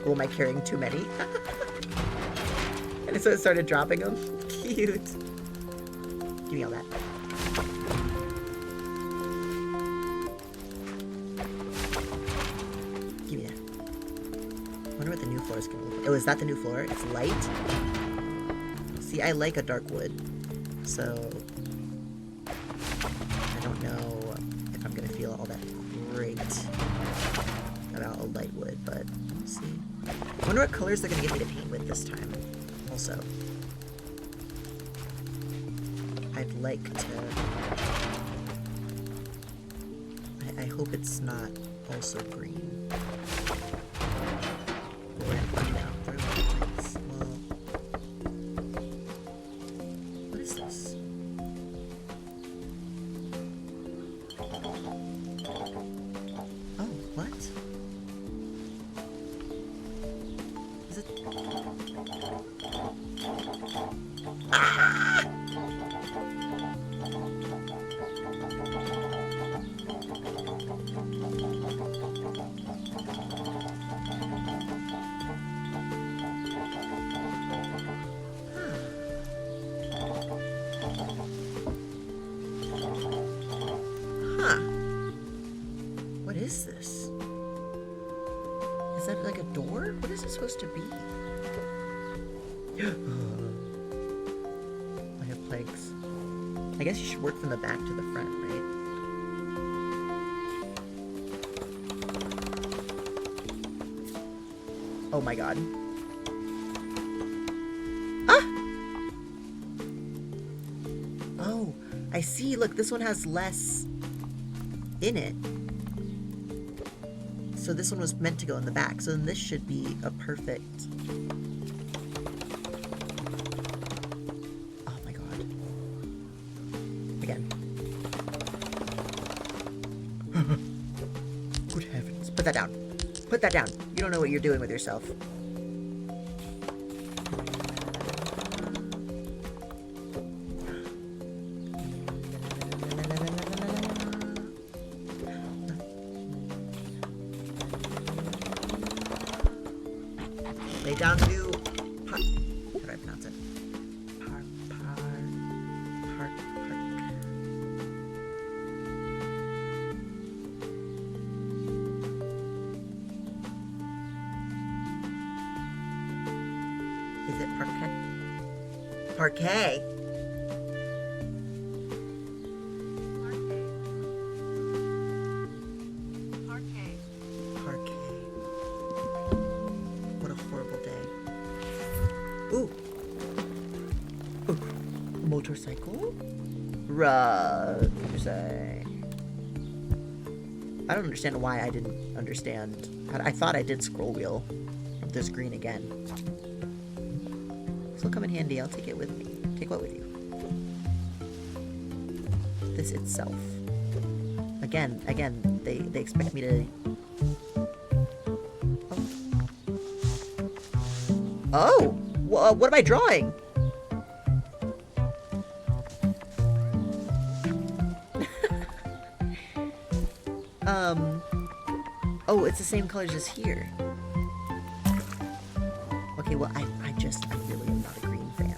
Oh, am I carrying too many? And so it started dropping them. Cute. Give me all that. Give me that. I wonder what the new floor is going to look like. Oh, is that the new floor? It's light? See, I like a dark wood. So... I don't know if I'm going to feel all that great about a light wood, but we'll see. I wonder what colors they're going to get me to paint with this time, also. I'd like to... I hope it's not also green. But we're going to find out. They're lights. Well... What is this? Oh, what? Is it... Ah! Huh. What is this? Is that like a door? What is it supposed to be? I have planks. I guess you should work from the back to the front, right? Oh my god. Ah! Oh, I see. Look, this one has less in it. So this one was meant to go in the back. So then this should be a perfect... Oh my god. Again. Good heavens. Put that down. Put that down. You don't know what you're doing with yourself. Lay down new... How do I pronounce it? Park. Is it parquet? Parquet. What a horrible day. Ooh. Motorcycle? Say. I don't understand why I didn't understand. I thought I did scroll wheel of this green again. This will come in handy. I'll take it with me. Take what with you? This itself. Again, they expect me to... Oh! What am I drawing? Oh, it's the same colors as here. Okay, well, I really am not a green fan.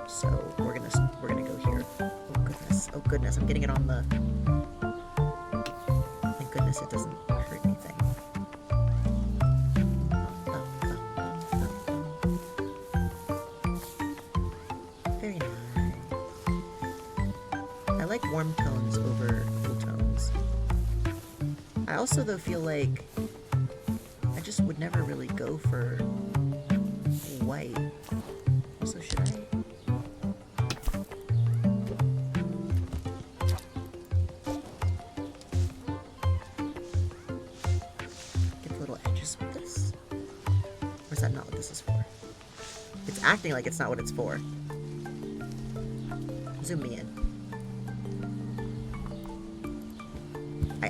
So, we're gonna go here. Oh goodness, I'm getting it on the... Thank goodness it doesn't hurt anything. Very nice. I like warm tones over cool tones. I also, though, feel like I just would never really go for white. So should I? Get the little edges with this? Or is that not what this is for? It's acting like it's not what it's for. Zoom me in.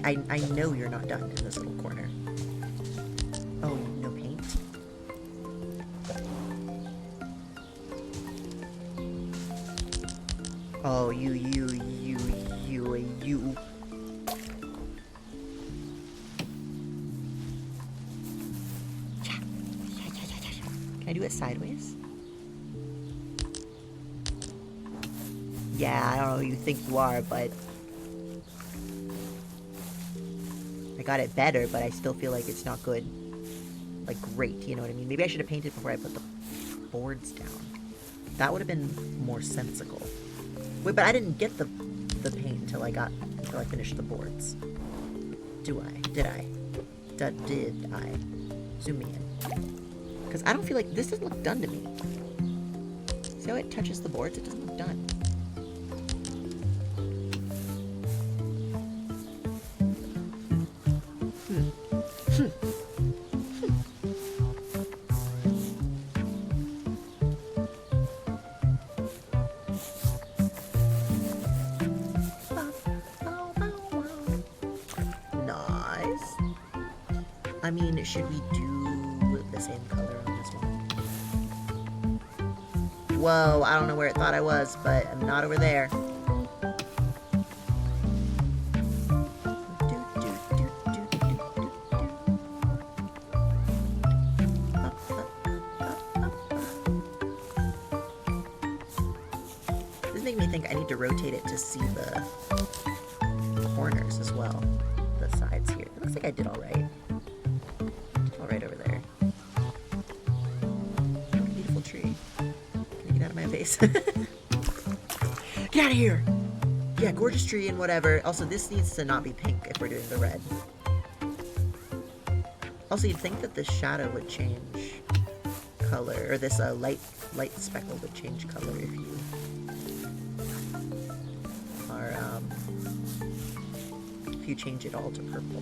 I know you're not done in this little corner. Oh, no paint? Oh, you. Can I do it sideways? Yeah, I don't know who you think you are, but... I got it better, but I still feel like it's not good. Like, great, you know what I mean? Maybe I should have painted before I put the boards down. That would have been more sensical. Wait, but I didn't get the paint until I finished the boards. Did I? Zoom me in. Because I don't feel like... This doesn't look done to me. See how it touches the boards? It doesn't look done. Nice. I mean, should we do the same color on this one? Whoa, I don't know where it thought I was, but I'm not over there. This makes me think I need to rotate it to see the corners as well. The sides here. It looks like I did all right. All right over there. What a beautiful tree. Can you get out of my face? Get out of here! Yeah, gorgeous tree and whatever. Also, this needs to not be pink if we're doing the red. Also, you'd think that this shadow would change color, or this light speckle would change color if you are, if you change it all to purple.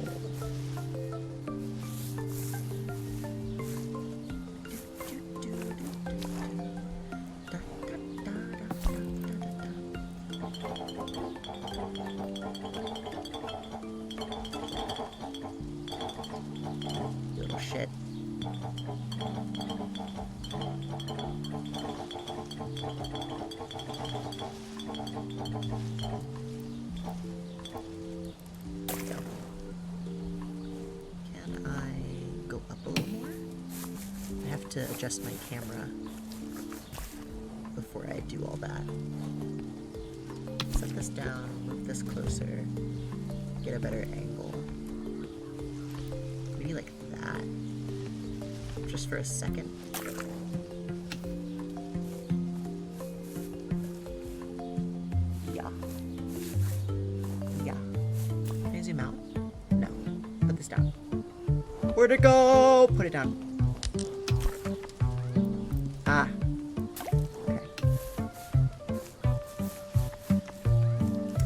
Little shit. Can I go up a little more? to adjust my camera before I do all that. Set this down, move this closer, get a better angle. Maybe like that. Just for a second. Yeah. Yeah. Can I zoom out? No. Put this down. Where'd it go? Put it down. Ah. Okay.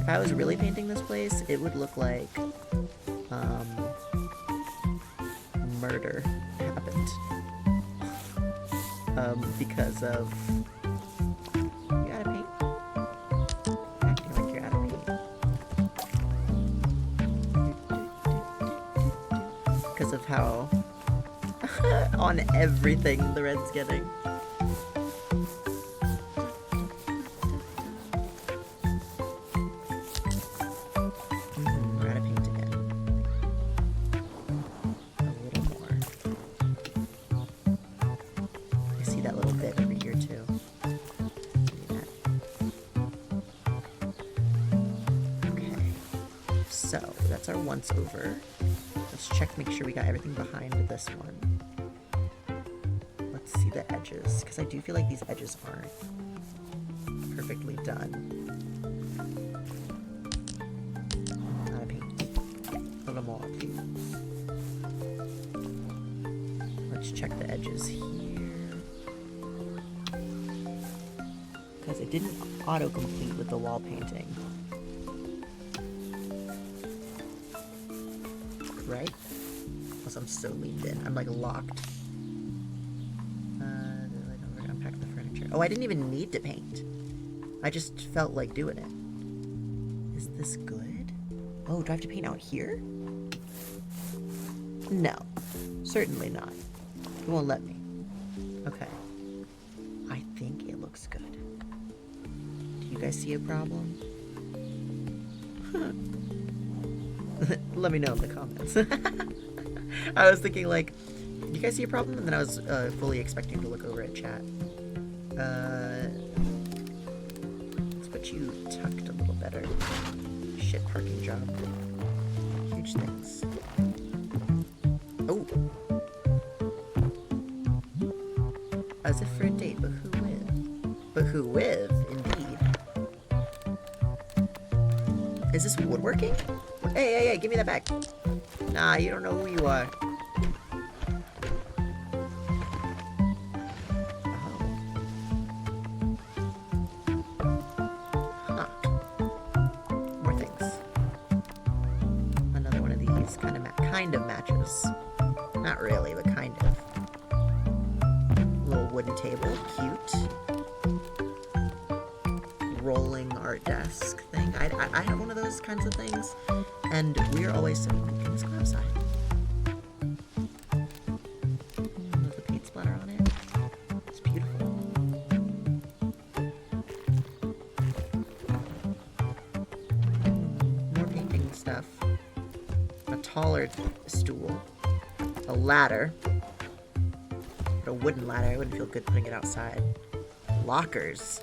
If I was really painting this place, it would look like murder happened. Because of... You gotta paint? Acting like you're out of paint. Because of how on everything the red's getting. We're out of paint again. A little more. I see that little bit over here too. Okay. So that's our once over. Let's check, make sure we got everything behind this one. Let's see the edges, because I do feel like these edges aren't perfectly done. Out of paint. Yeah, a little more, please. Let's check the edges here. Because it didn't auto-complete with the wall painting. Right? Plus I'm so leaned in. I'm like locked. Unpack the furniture. Oh, I didn't even need to paint. I just felt like doing it. Is this good? Oh, do I have to paint out here? No. Certainly not. It won't let me. Okay. I think it looks good. Do you guys see a problem? Let me know in the comments. I was thinking like, do you guys see a problem? And then I was fully expecting to look over at chat. Let's put you tucked a little better. Shit parking job. Huge things. Oh! As if for a date, but who with? But who with, indeed. Is this woodworking? Hey, give me that back. Nah, you don't know who you are. Oh. Huh. More things. Another one of these kind of matches. Not really, but kind of. Little wooden table, cute. Rolling art desk thing. I have one of those kinds of things, and we're always so let's go outside. There's a paint splatter on it. It's beautiful. More painting stuff. A taller stool. A ladder. But a wooden ladder. I wouldn't feel good putting it outside. Lockers.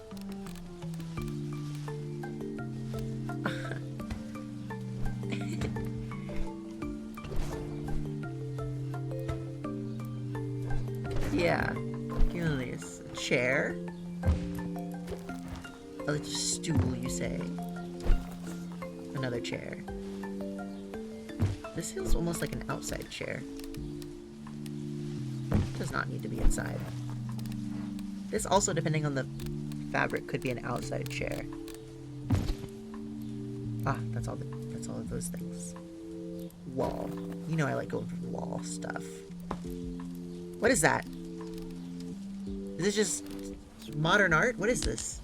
Yeah, give me this. A chair. A stool, you say. Another chair. This feels almost like an outside chair. Does not need to be inside. This also, depending on the fabric, could be an outside chair. Ah, that's all of those things. Wall. You know I like going for the wall stuff. What is that? Is this just modern art? What is this?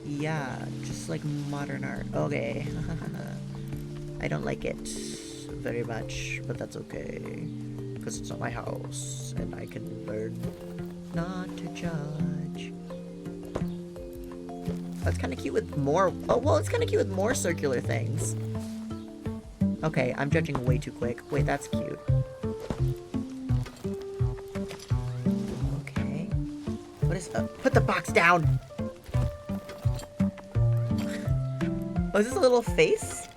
Yeah, just like modern art. Okay. I don't like it very much, but that's okay. Because it's not my house, and I can learn not to judge. That's kind of cute with more... Oh, well, it's kind of cute with more circular things. Okay, I'm judging way too quick. Wait, that's cute. What is put the box down! Oh, is this a little face?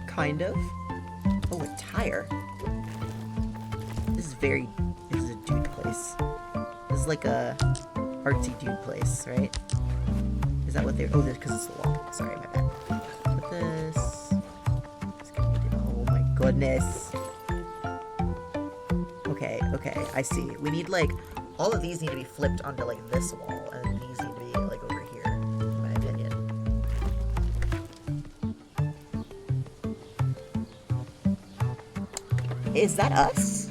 Kind of. Oh, a tire. This is a dude place. This is like a artsy dude place, right? Is that what they're, oh, because it's the wall. Sorry, my bad. Put this. Oh my goodness. Okay, I see. We need like, all of these need to be flipped onto like this wall, and these need to be like over here, in my opinion. Is that us?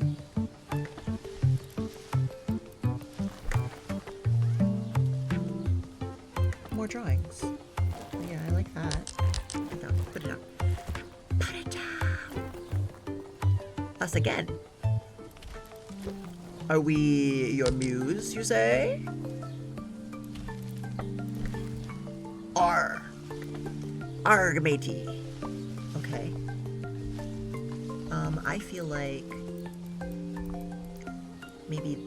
More drawings. Yeah, I like that. Put it down. Put it down. Put it down. Us again. Are we your muse, you say? Arg, matey. Okay. I feel like maybe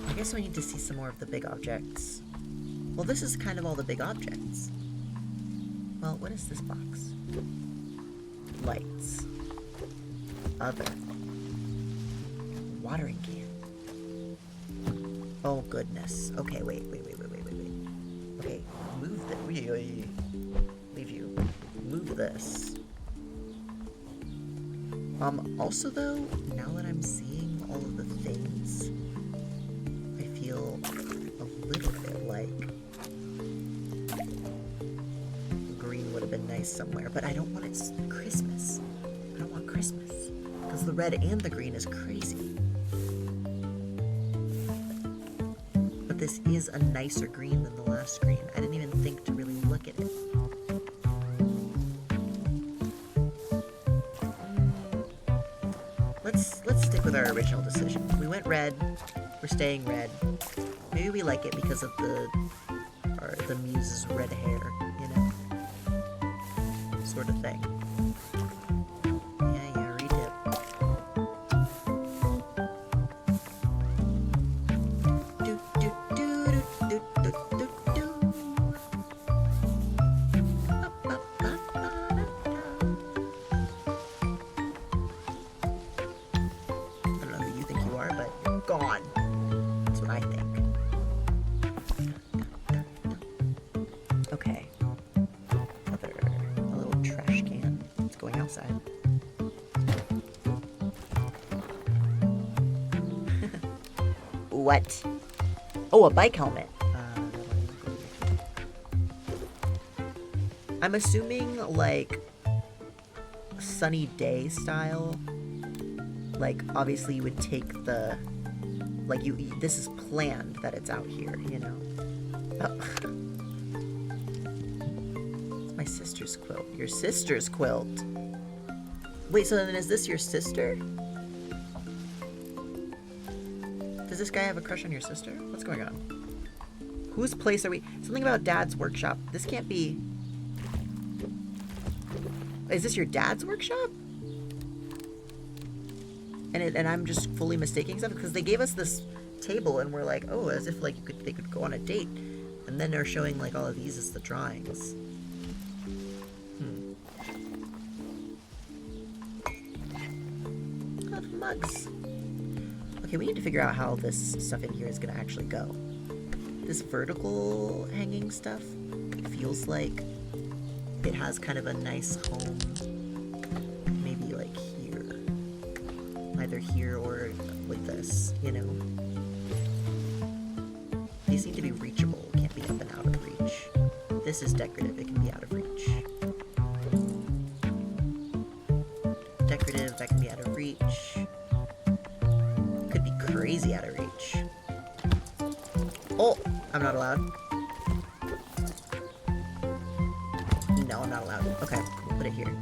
I guess we need to see some more of the big objects. Well, this is kind of all the big objects. Well, what is this box? Lights. Other. Watering can. Oh, goodness. Okay, wait. Okay, move this. Leave you. Move this. Also though, now that I'm seeing all of the things, I feel a little bit like green would have been nice somewhere, but I don't want it Christmas. I don't want Christmas, because the red and the green is crazy. But this is a nicer green than the last green. I didn't even think to really look at it. Let's stick with our original decision. We went red. We're staying red. Maybe we like it because of the muse's red hair, you know? Sort of thing. Yeah, redip. Gone. That's what I think. Okay. A little trash can. It's going outside. What? Oh, a bike helmet. I'm assuming like sunny day style. Like obviously you would take the like this is planned that it's out here, you know. Oh. It's my sister's quilt. Your sister's quilt. Wait, so then is this your sister? Does this guy have a crush on your sister? What's going on? Whose place are we? Something about Dad's workshop. This can't be. Is this your dad's workshop? And I'm just fully mistaking stuff because they gave us this table and we're like, oh, as if like they could go on a date, and then they're showing like all of these as the drawings. Oh, the mugs. Okay, we need to figure out how this stuff in here is gonna actually go. This vertical hanging stuff feels like it has kind of a nice home. Maybe like here. Either here or with this, you know? These need to be reachable. Can't be up and out of reach. This is decorative. It can be out of reach. Decorative. That can be out of reach. Could be crazy out of reach. Oh! I'm not allowed. No, I'm not allowed. Okay, we'll put it here.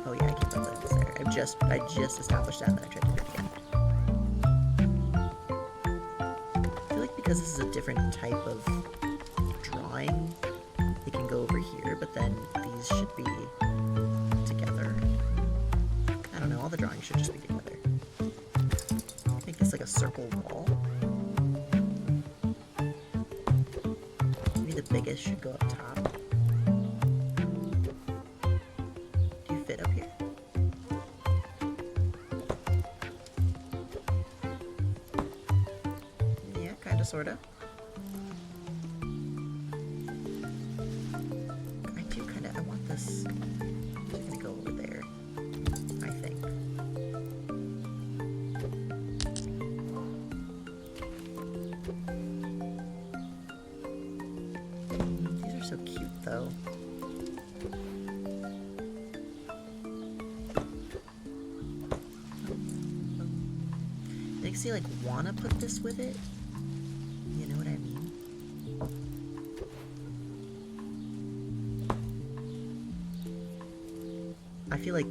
Oh yeah, I can't put that there. I just established that and then I tried to do it because this is a different type of drawing, it can go over here, but then these should be together. I don't know, all the drawings should just be together. Make this like a circle wall. Maybe the biggest should go up top. Do you fit up here? Yeah, kinda, sorta. I want this to go over there, I think. These are so cute, though. Makes me, like, wanna put this with it. You know what I mean? I feel like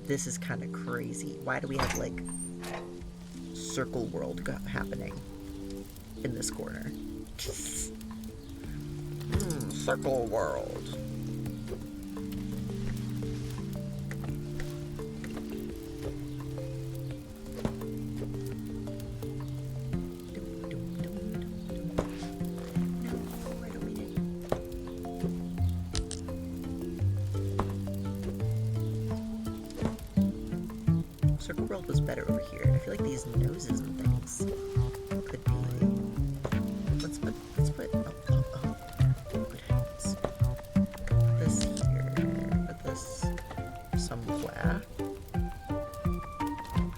this is kind of crazy. Why do we have, like, circle world happening in this corner? Circle world. Circle world was better over here. I feel like these noses and things could be. Let's put. Oh, good heavens. Put this here. Put this somewhere.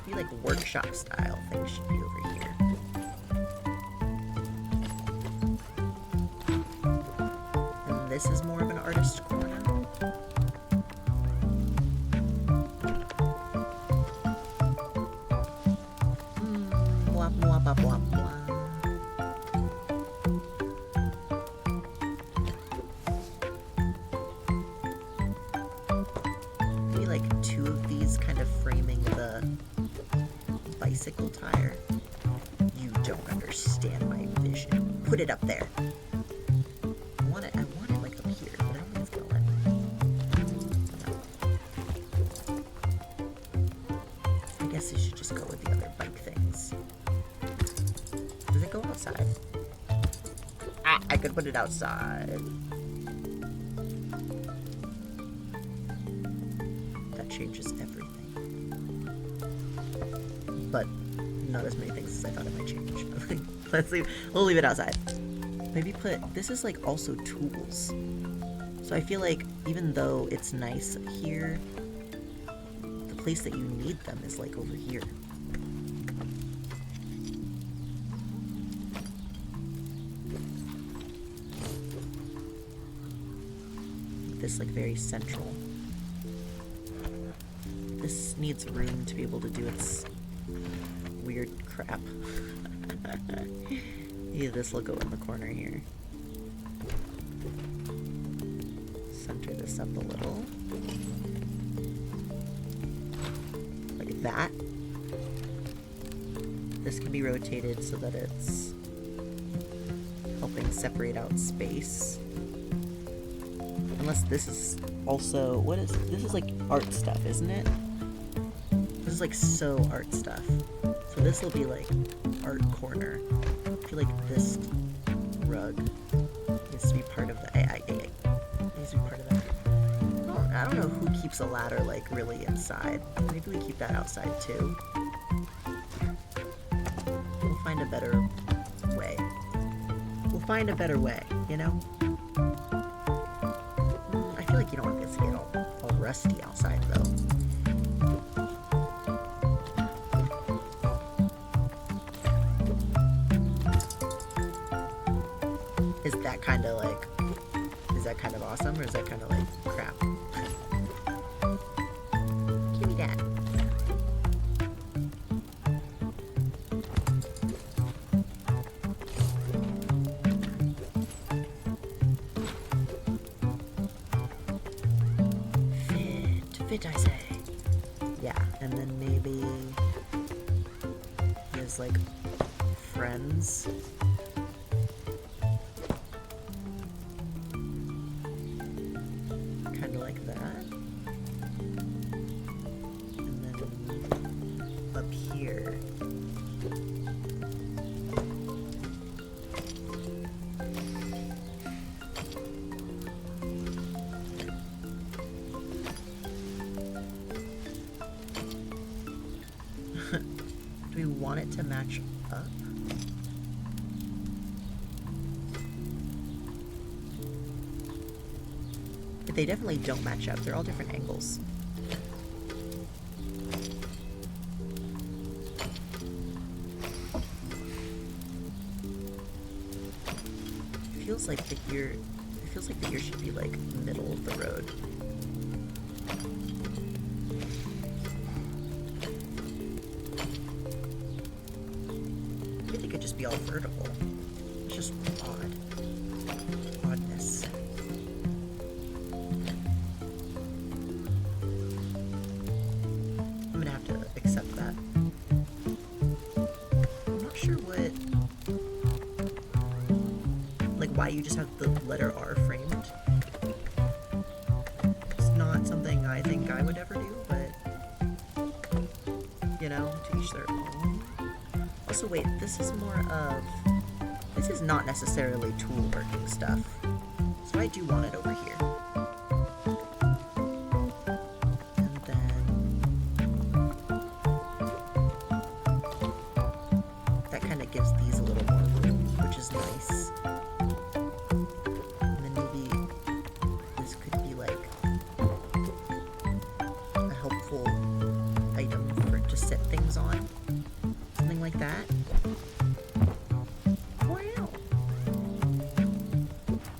Maybe like workshop style things should be over here. And this is more of an artist corner. Blah, blah, blah. Maybe like two of these kind of framing the bicycle tire. You don't understand my vision. Put it up there. I want it like up here, but I don't think it's gonna let me. No. I guess you should just go with the other bike things. Does it go outside? Ah, I could put it outside. That changes everything. But not as many things as I thought it might change. We'll leave it outside. Maybe this is like also tools. So I feel like even though it's nice here, the place that you need them is like over here. This like very central. This needs room to be able to do its weird crap. Yeah, this will go in the corner here. Center this up a little. Like that. This can be rotated so that it's helping separate out space. Unless this is also, this is like art stuff, isn't it? This is like so art stuff. So this will be like art corner. I feel like this rug needs to be part of the, needs to be part of that. I don't know who keeps a ladder like really inside. Maybe we keep that outside too. We'll find a better way. We'll find a better way, you know? I feel like you don't want this to get all rusty outside though. Is that kind of like, is that kind of awesome or is that kind of like crap? Give me that. Fit, I say. Yeah, and then maybe his like friends here. Do we want it to match up? But they definitely don't match up. They're all different angles. It feels like the ear should be like middle of the road. Maybe they could just be all vertical. It's just odd. Oddness. I'm gonna have to accept that. I'm not sure what, like, why you just have the letter R framed. It's not something I think I would ever do, but, you know, to each their own. Also, wait, this is not necessarily tool working stuff, so I do want it over here. And then that kind of gives these a little more room, which is nice. And then maybe this could be like a helpful item to set things on. Something like that. Wow.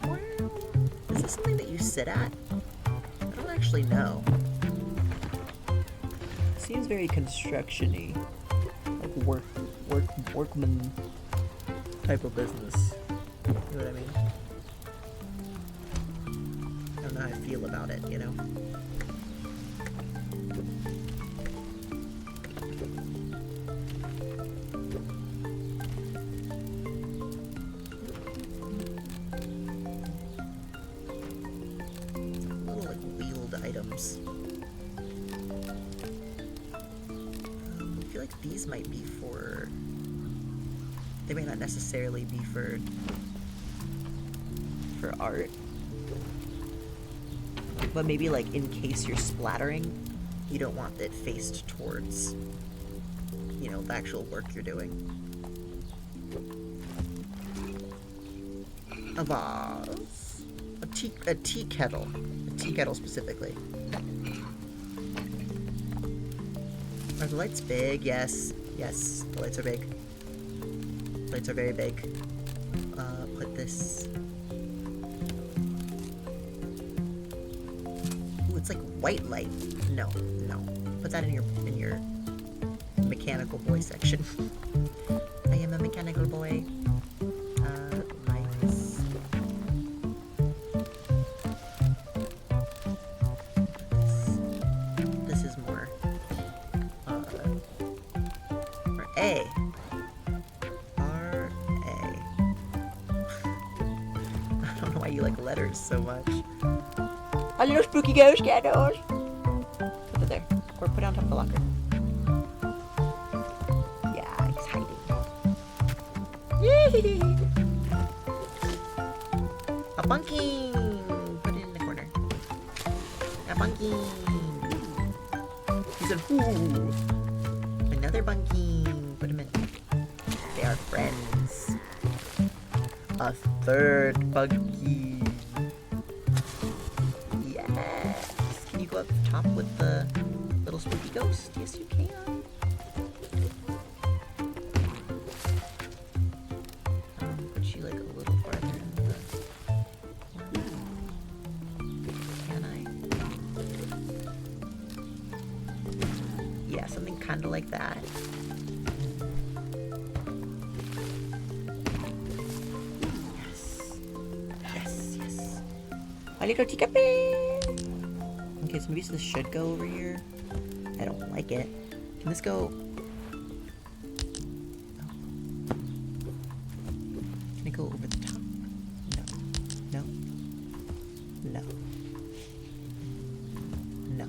Wow. Is this something that you sit at? I don't actually know. Seems very construction-y. Like workman type of business. You know what I mean? I don't know how I feel about it, you know? Items. I feel like these might be for... They may not necessarily be for art. But maybe like in case you're splattering, you don't want it faced towards, you know, the actual work you're doing. A vase. A tea kettle. A tea kettle specifically. Are the lights big? Yes. Yes, the lights are big. The lights are very big. Put this... Ooh, it's like white light. No, no. Put that in your mechanical boy section. I am a mechanical boy. Lights. This is more for A. R-A. I don't know why you like letters so much. A little spooky ghost candles. Put it there. Or put it on top of the locker. Yeah, he's hiding. Yay! A bunking! Put it in the corner. A bunking! He's a ooh! Another bunking! Put him in. They are friends. A third bunking! Yes! Can you go up the top with the little spooky ghost? Yes, you can. Put you like a little farther in the... Can I? Yeah, something kind of like that. Yes. Yes, yes. A little teacuppy! Okay, so maybe this should go over here. I don't like it. Can this go... Oh. Can it go over the top? No. No. No. No.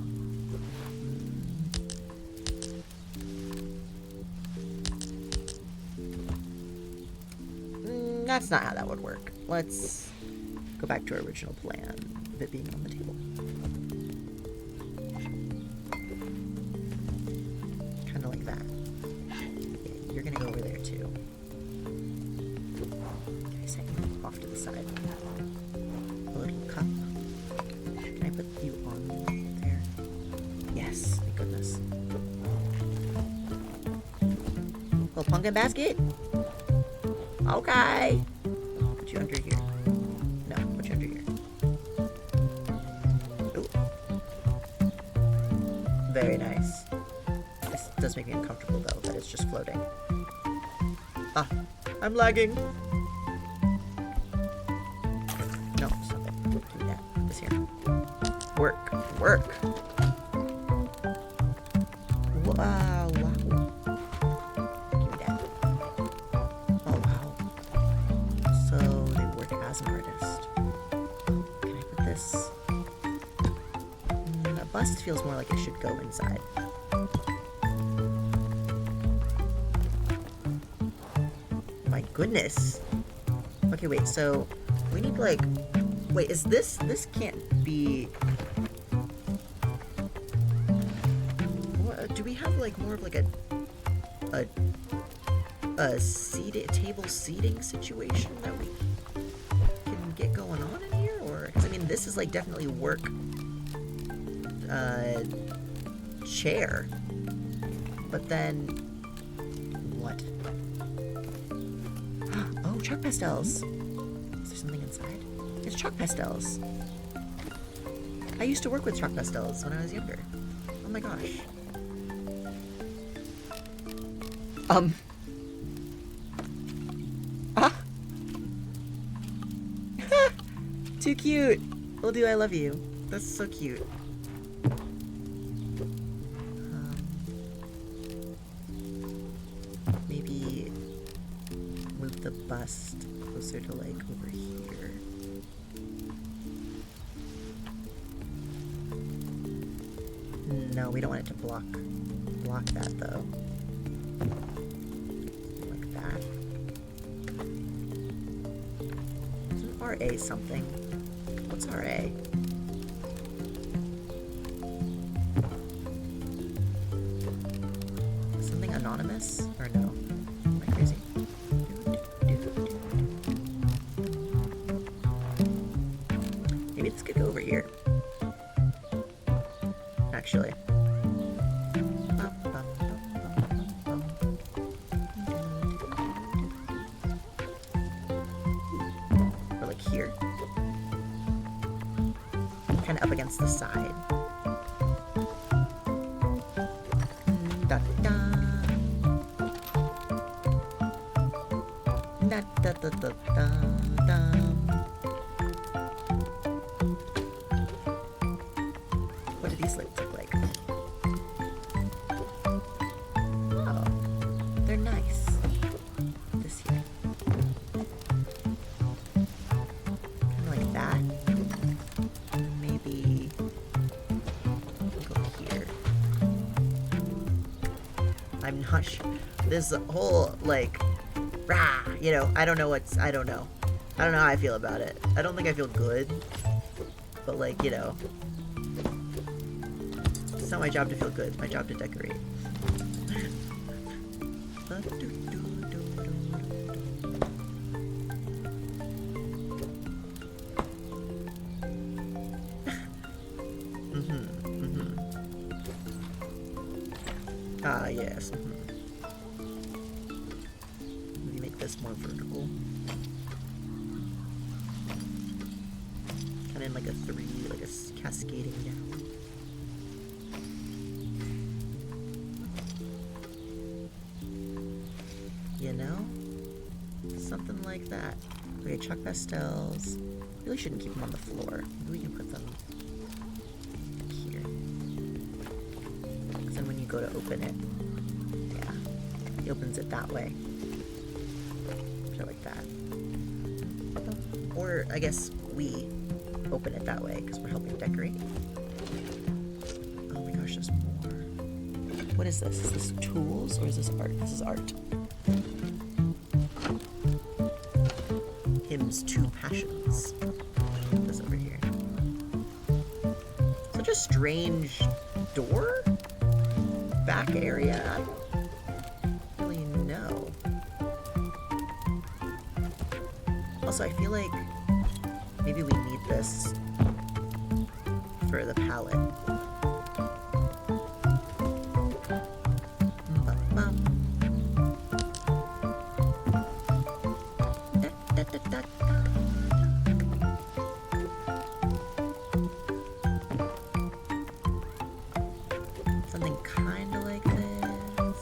That's not how that would work. Let's go back to our original plan of it being on the table. Kind of like that. Yeah, you're gonna go over there too. Okay, set you off to the side. A little cup. Can I put you on there? Yes, thank goodness. Little pumpkin basket? Okay. Put you under here. No, put you under here. Ooh. Very nice. This does make me uncomfortable though, that it's just floating. Ah, I'm lagging. No, stop it. Do that. This here. Work. Work. Wow, wow. Give me that. Oh, wow. So, they work as an artist. Can I put this? A bust feels more like it should go inside. My goodness. Okay, wait, so we need like... Wait, is this... This can't be... Do we have like more of like a table seating situation that we can get going on in here? Or, because I mean, this is like definitely work chair, but then what? Oh, chalk pastels. Is there something inside? It's chalk pastels. I used to work with chalk pastels when I was younger. Oh my gosh. Ah! Too cute! Will do, I love you. That's so cute. Maybe move the bust closer to like over here. No, we don't want it to block that though. Like that. Isn't RA something? What's RA? Something anonymous? Or no? Am I crazy? Maybe this could go over here. Actually. Or like here. Kind of up against the side. Da da. Da da da da da da. What do these look like? Oh, they're nice. This here. Kind of like that. Maybe go here. I'm not sure. This whole, like, rah, you know, I don't know. I don't know how I feel about it. I don't think I feel good. But, like, you know. It's not my job to feel good. It's my job to decorate. Ah, yes. Maybe make this more vertical. Kind of in like a 3, like a cascading down. You know? Something like that. Okay, chalk pastels. Really shouldn't keep them on the floor. Maybe we can put them here. Because then when you go to open it, yeah, he opens it that way. So like that. Or, I guess, we open it that way because we're helping decorate. Oh my gosh, there's more. What is this? Is this tools or is this art? This is art. hymns to passions. Put this over here. Such a strange door? Back area? I don't really know. Also, I feel like maybe we need this for the palette. Something kind of like this.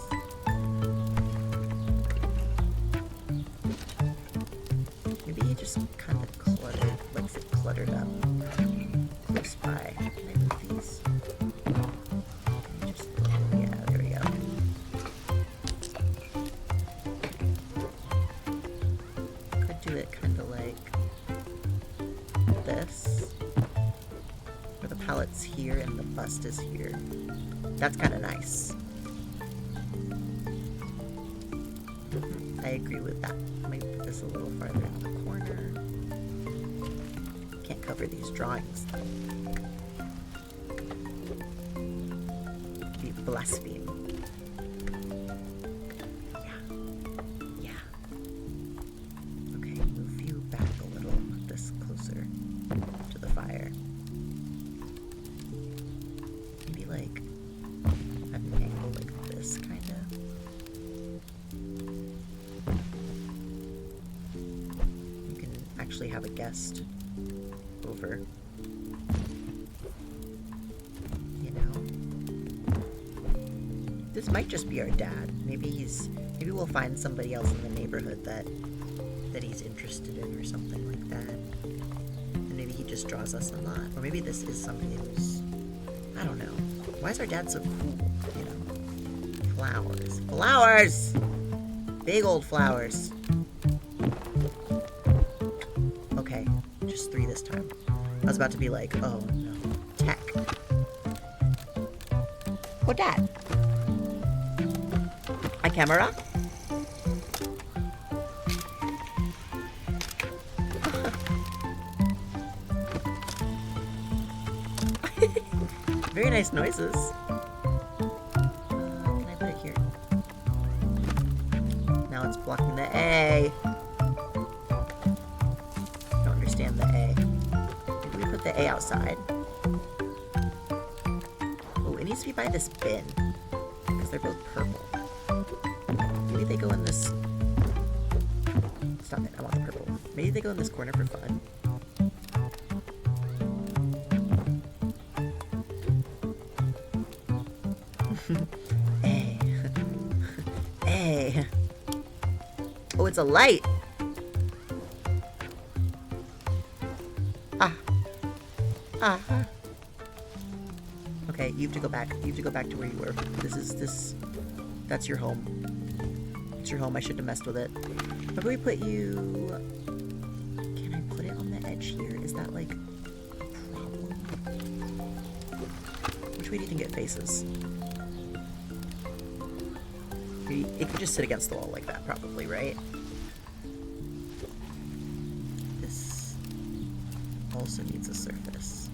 Maybe you just kind of cluttered, likes it cluttered up. Close by. Can I move these? Just, yeah, there we go. Could do it kind of like this. Where the palette's here and the bust is here. That's kind of nice. I agree with that. Maybe put this a little farther in the corner. Can't cover these drawings though. Be blaspheme. Yeah. Okay, move you back a little. Put this closer to the fire. Maybe like at an angle like this, kind of. You can actually have a guest over. You know? This might just be our dad. Maybe we'll find somebody else in the neighborhood that he's interested in or something like that. And maybe he just draws us a lot. Or maybe this is somebody who's, I don't know. Why is our dad so cool? You know? Flowers. Flowers! Big old flowers. Okay, just 3 this time. I was about to be like, oh no. Tech. Oh, Dad. A camera? Very nice noises. Can I put it here? Now it's blocking the A. I don't understand the A. Maybe we put the A outside. Oh, it needs to be by this bin. Because they're both purple. Maybe they go in this... Stop it, I want the purple. Maybe they go in this corner for fun. A. A. Oh, it's a light. Ah. Ah. Okay, you have to go back. You have to go back to where you were. That's your home. It's your home. I shouldn't have messed with it. Maybe we put you... Can I put it on the edge here? Is that like a problem? Which way do you think it faces? It could just sit against the wall like that, probably, right? This also needs a surface.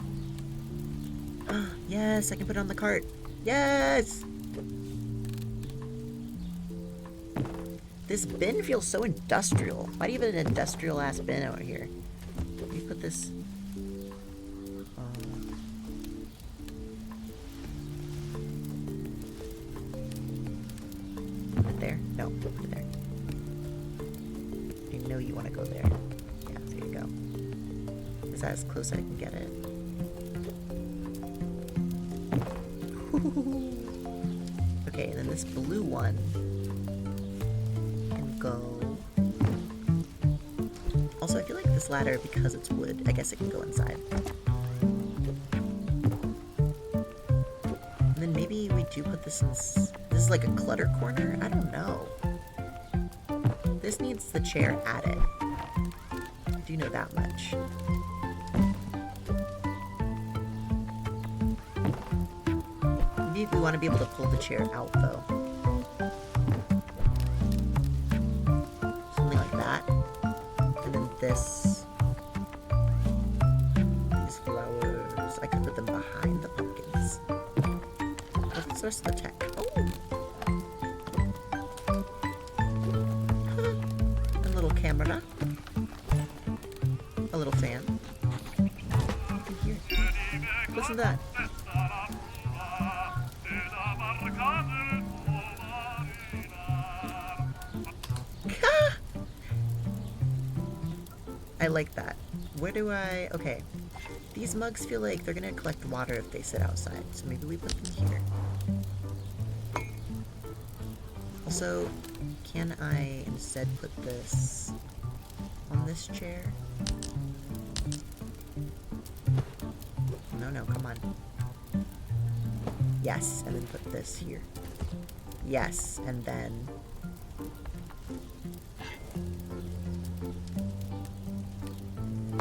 Yes, I can put it on the cart. Yes! This bin feels so industrial. Why do you have an industrial-ass bin out here? Let me put this... Put it there? No, put it there. I know you want to go there. Yeah, there you go. Is that as close as I can get it? Okay, and then this blue one can go. Also, I feel like this ladder, because it's wood, I guess it can go inside. And then maybe we do put this in. This is like a clutter corner? I don't know. This needs the chair added. I do know that much. Maybe we want to be able to pull the chair out, though. Something like that. And then this. These flowers. I could put them behind the pumpkins. What's the rest of the tech? Oh! A little camera. A little fan. Here. Listen to that. I like that. Where do I... Okay. These mugs feel like they're gonna collect water if they sit outside, so maybe we put them here. Also, can I instead put this on this chair? No, come on. Yes, and then put this here. Yes, and then...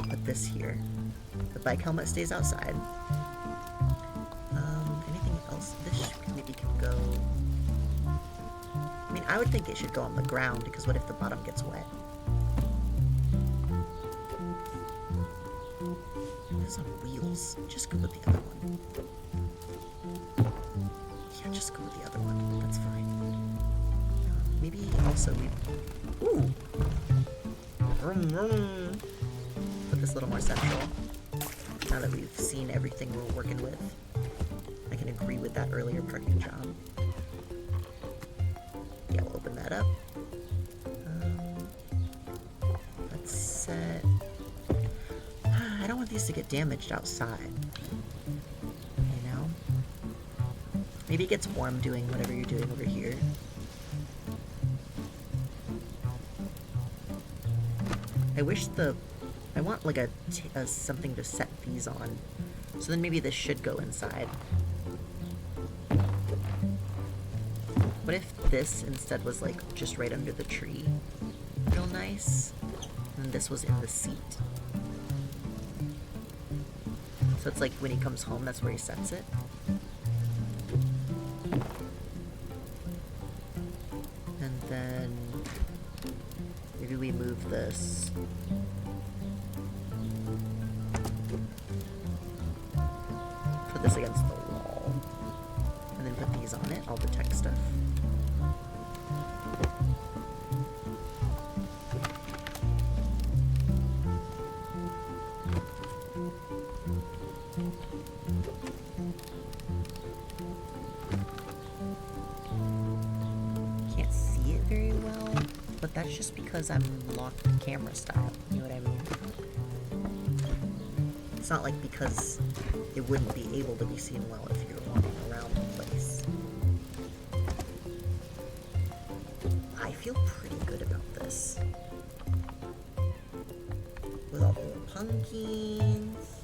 put this here. The bike helmet stays outside. Anything else? This maybe can go... I mean, I would think it should go on the ground, because what if the bottom gets wet? It's on wheels. Just go with the other one. Yeah, just go with the other one. That's fine. Maybe also we... Ooh! Vroom, vroom. Put this a little more central. Now that we've seen everything we're working with. I can agree with that earlier parking job. Yeah, we'll open that up. Let's set... I don't want these to get damaged outside. You know? Maybe it gets warm doing whatever you're doing over here. I wish the... I want like a something to set these on. So then maybe this should go inside. What if this instead was like just right under the tree? Real nice. And this was in the seat. So it's like when he comes home, that's where he sets it. And then maybe we move this. Put this against the wall. And then put these on it, all the tech stuff. Can't see it very well, but that's just because I'm locked camera style, you know what I mean? It's not like because it wouldn't be able to be seen well if you're walking around the place. I feel pretty good about this. With all the little pumpkins.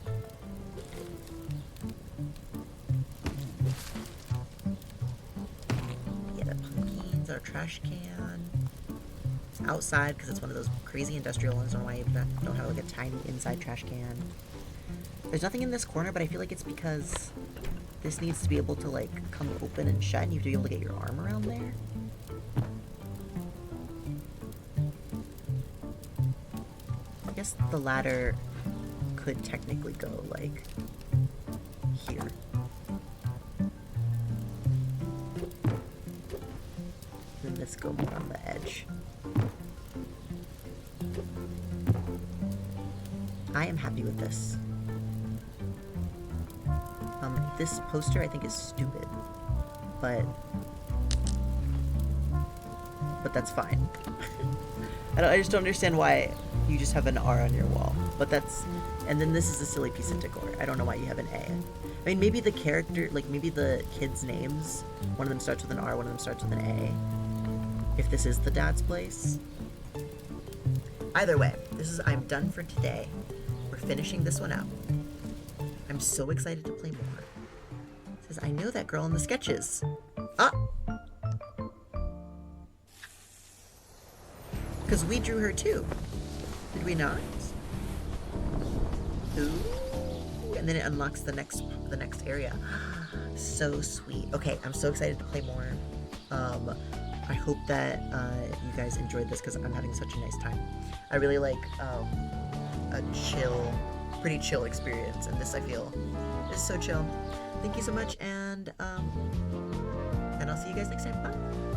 Yeah, the pumpkins, our trash can. It's outside because it's one of those crazy industrial ones. I don't know why you don't have like a tiny inside trash can. There's nothing in this corner, but I feel like it's because this needs to be able to, like, come open and shut, and you have to be able to get your arm around there. I guess the ladder could technically go, like, here. And this go more on the edge. I am happy with this. This poster I think is stupid, but that's fine. I just don't understand why you just have an R on your wall, but that's, and then this is a silly piece of decor. I don't know why you have an A. I mean, maybe the character, like maybe the kids' names, one of them starts with an R, one of them starts with an A, if this is the dad's place. Either way, I'm done for today. We're finishing this one out. I'm so excited to play more. It says, I know that girl in the sketches. Ah! Because we drew her too. Did we not? Ooh. And then it unlocks the next area. So sweet. Okay, I'm so excited to play more. I hope that you guys enjoyed this because I'm having such a nice time. I really like a chill, pretty chill experience, and this I feel is so chill. Thank you so much, and I'll see you guys next time. Bye.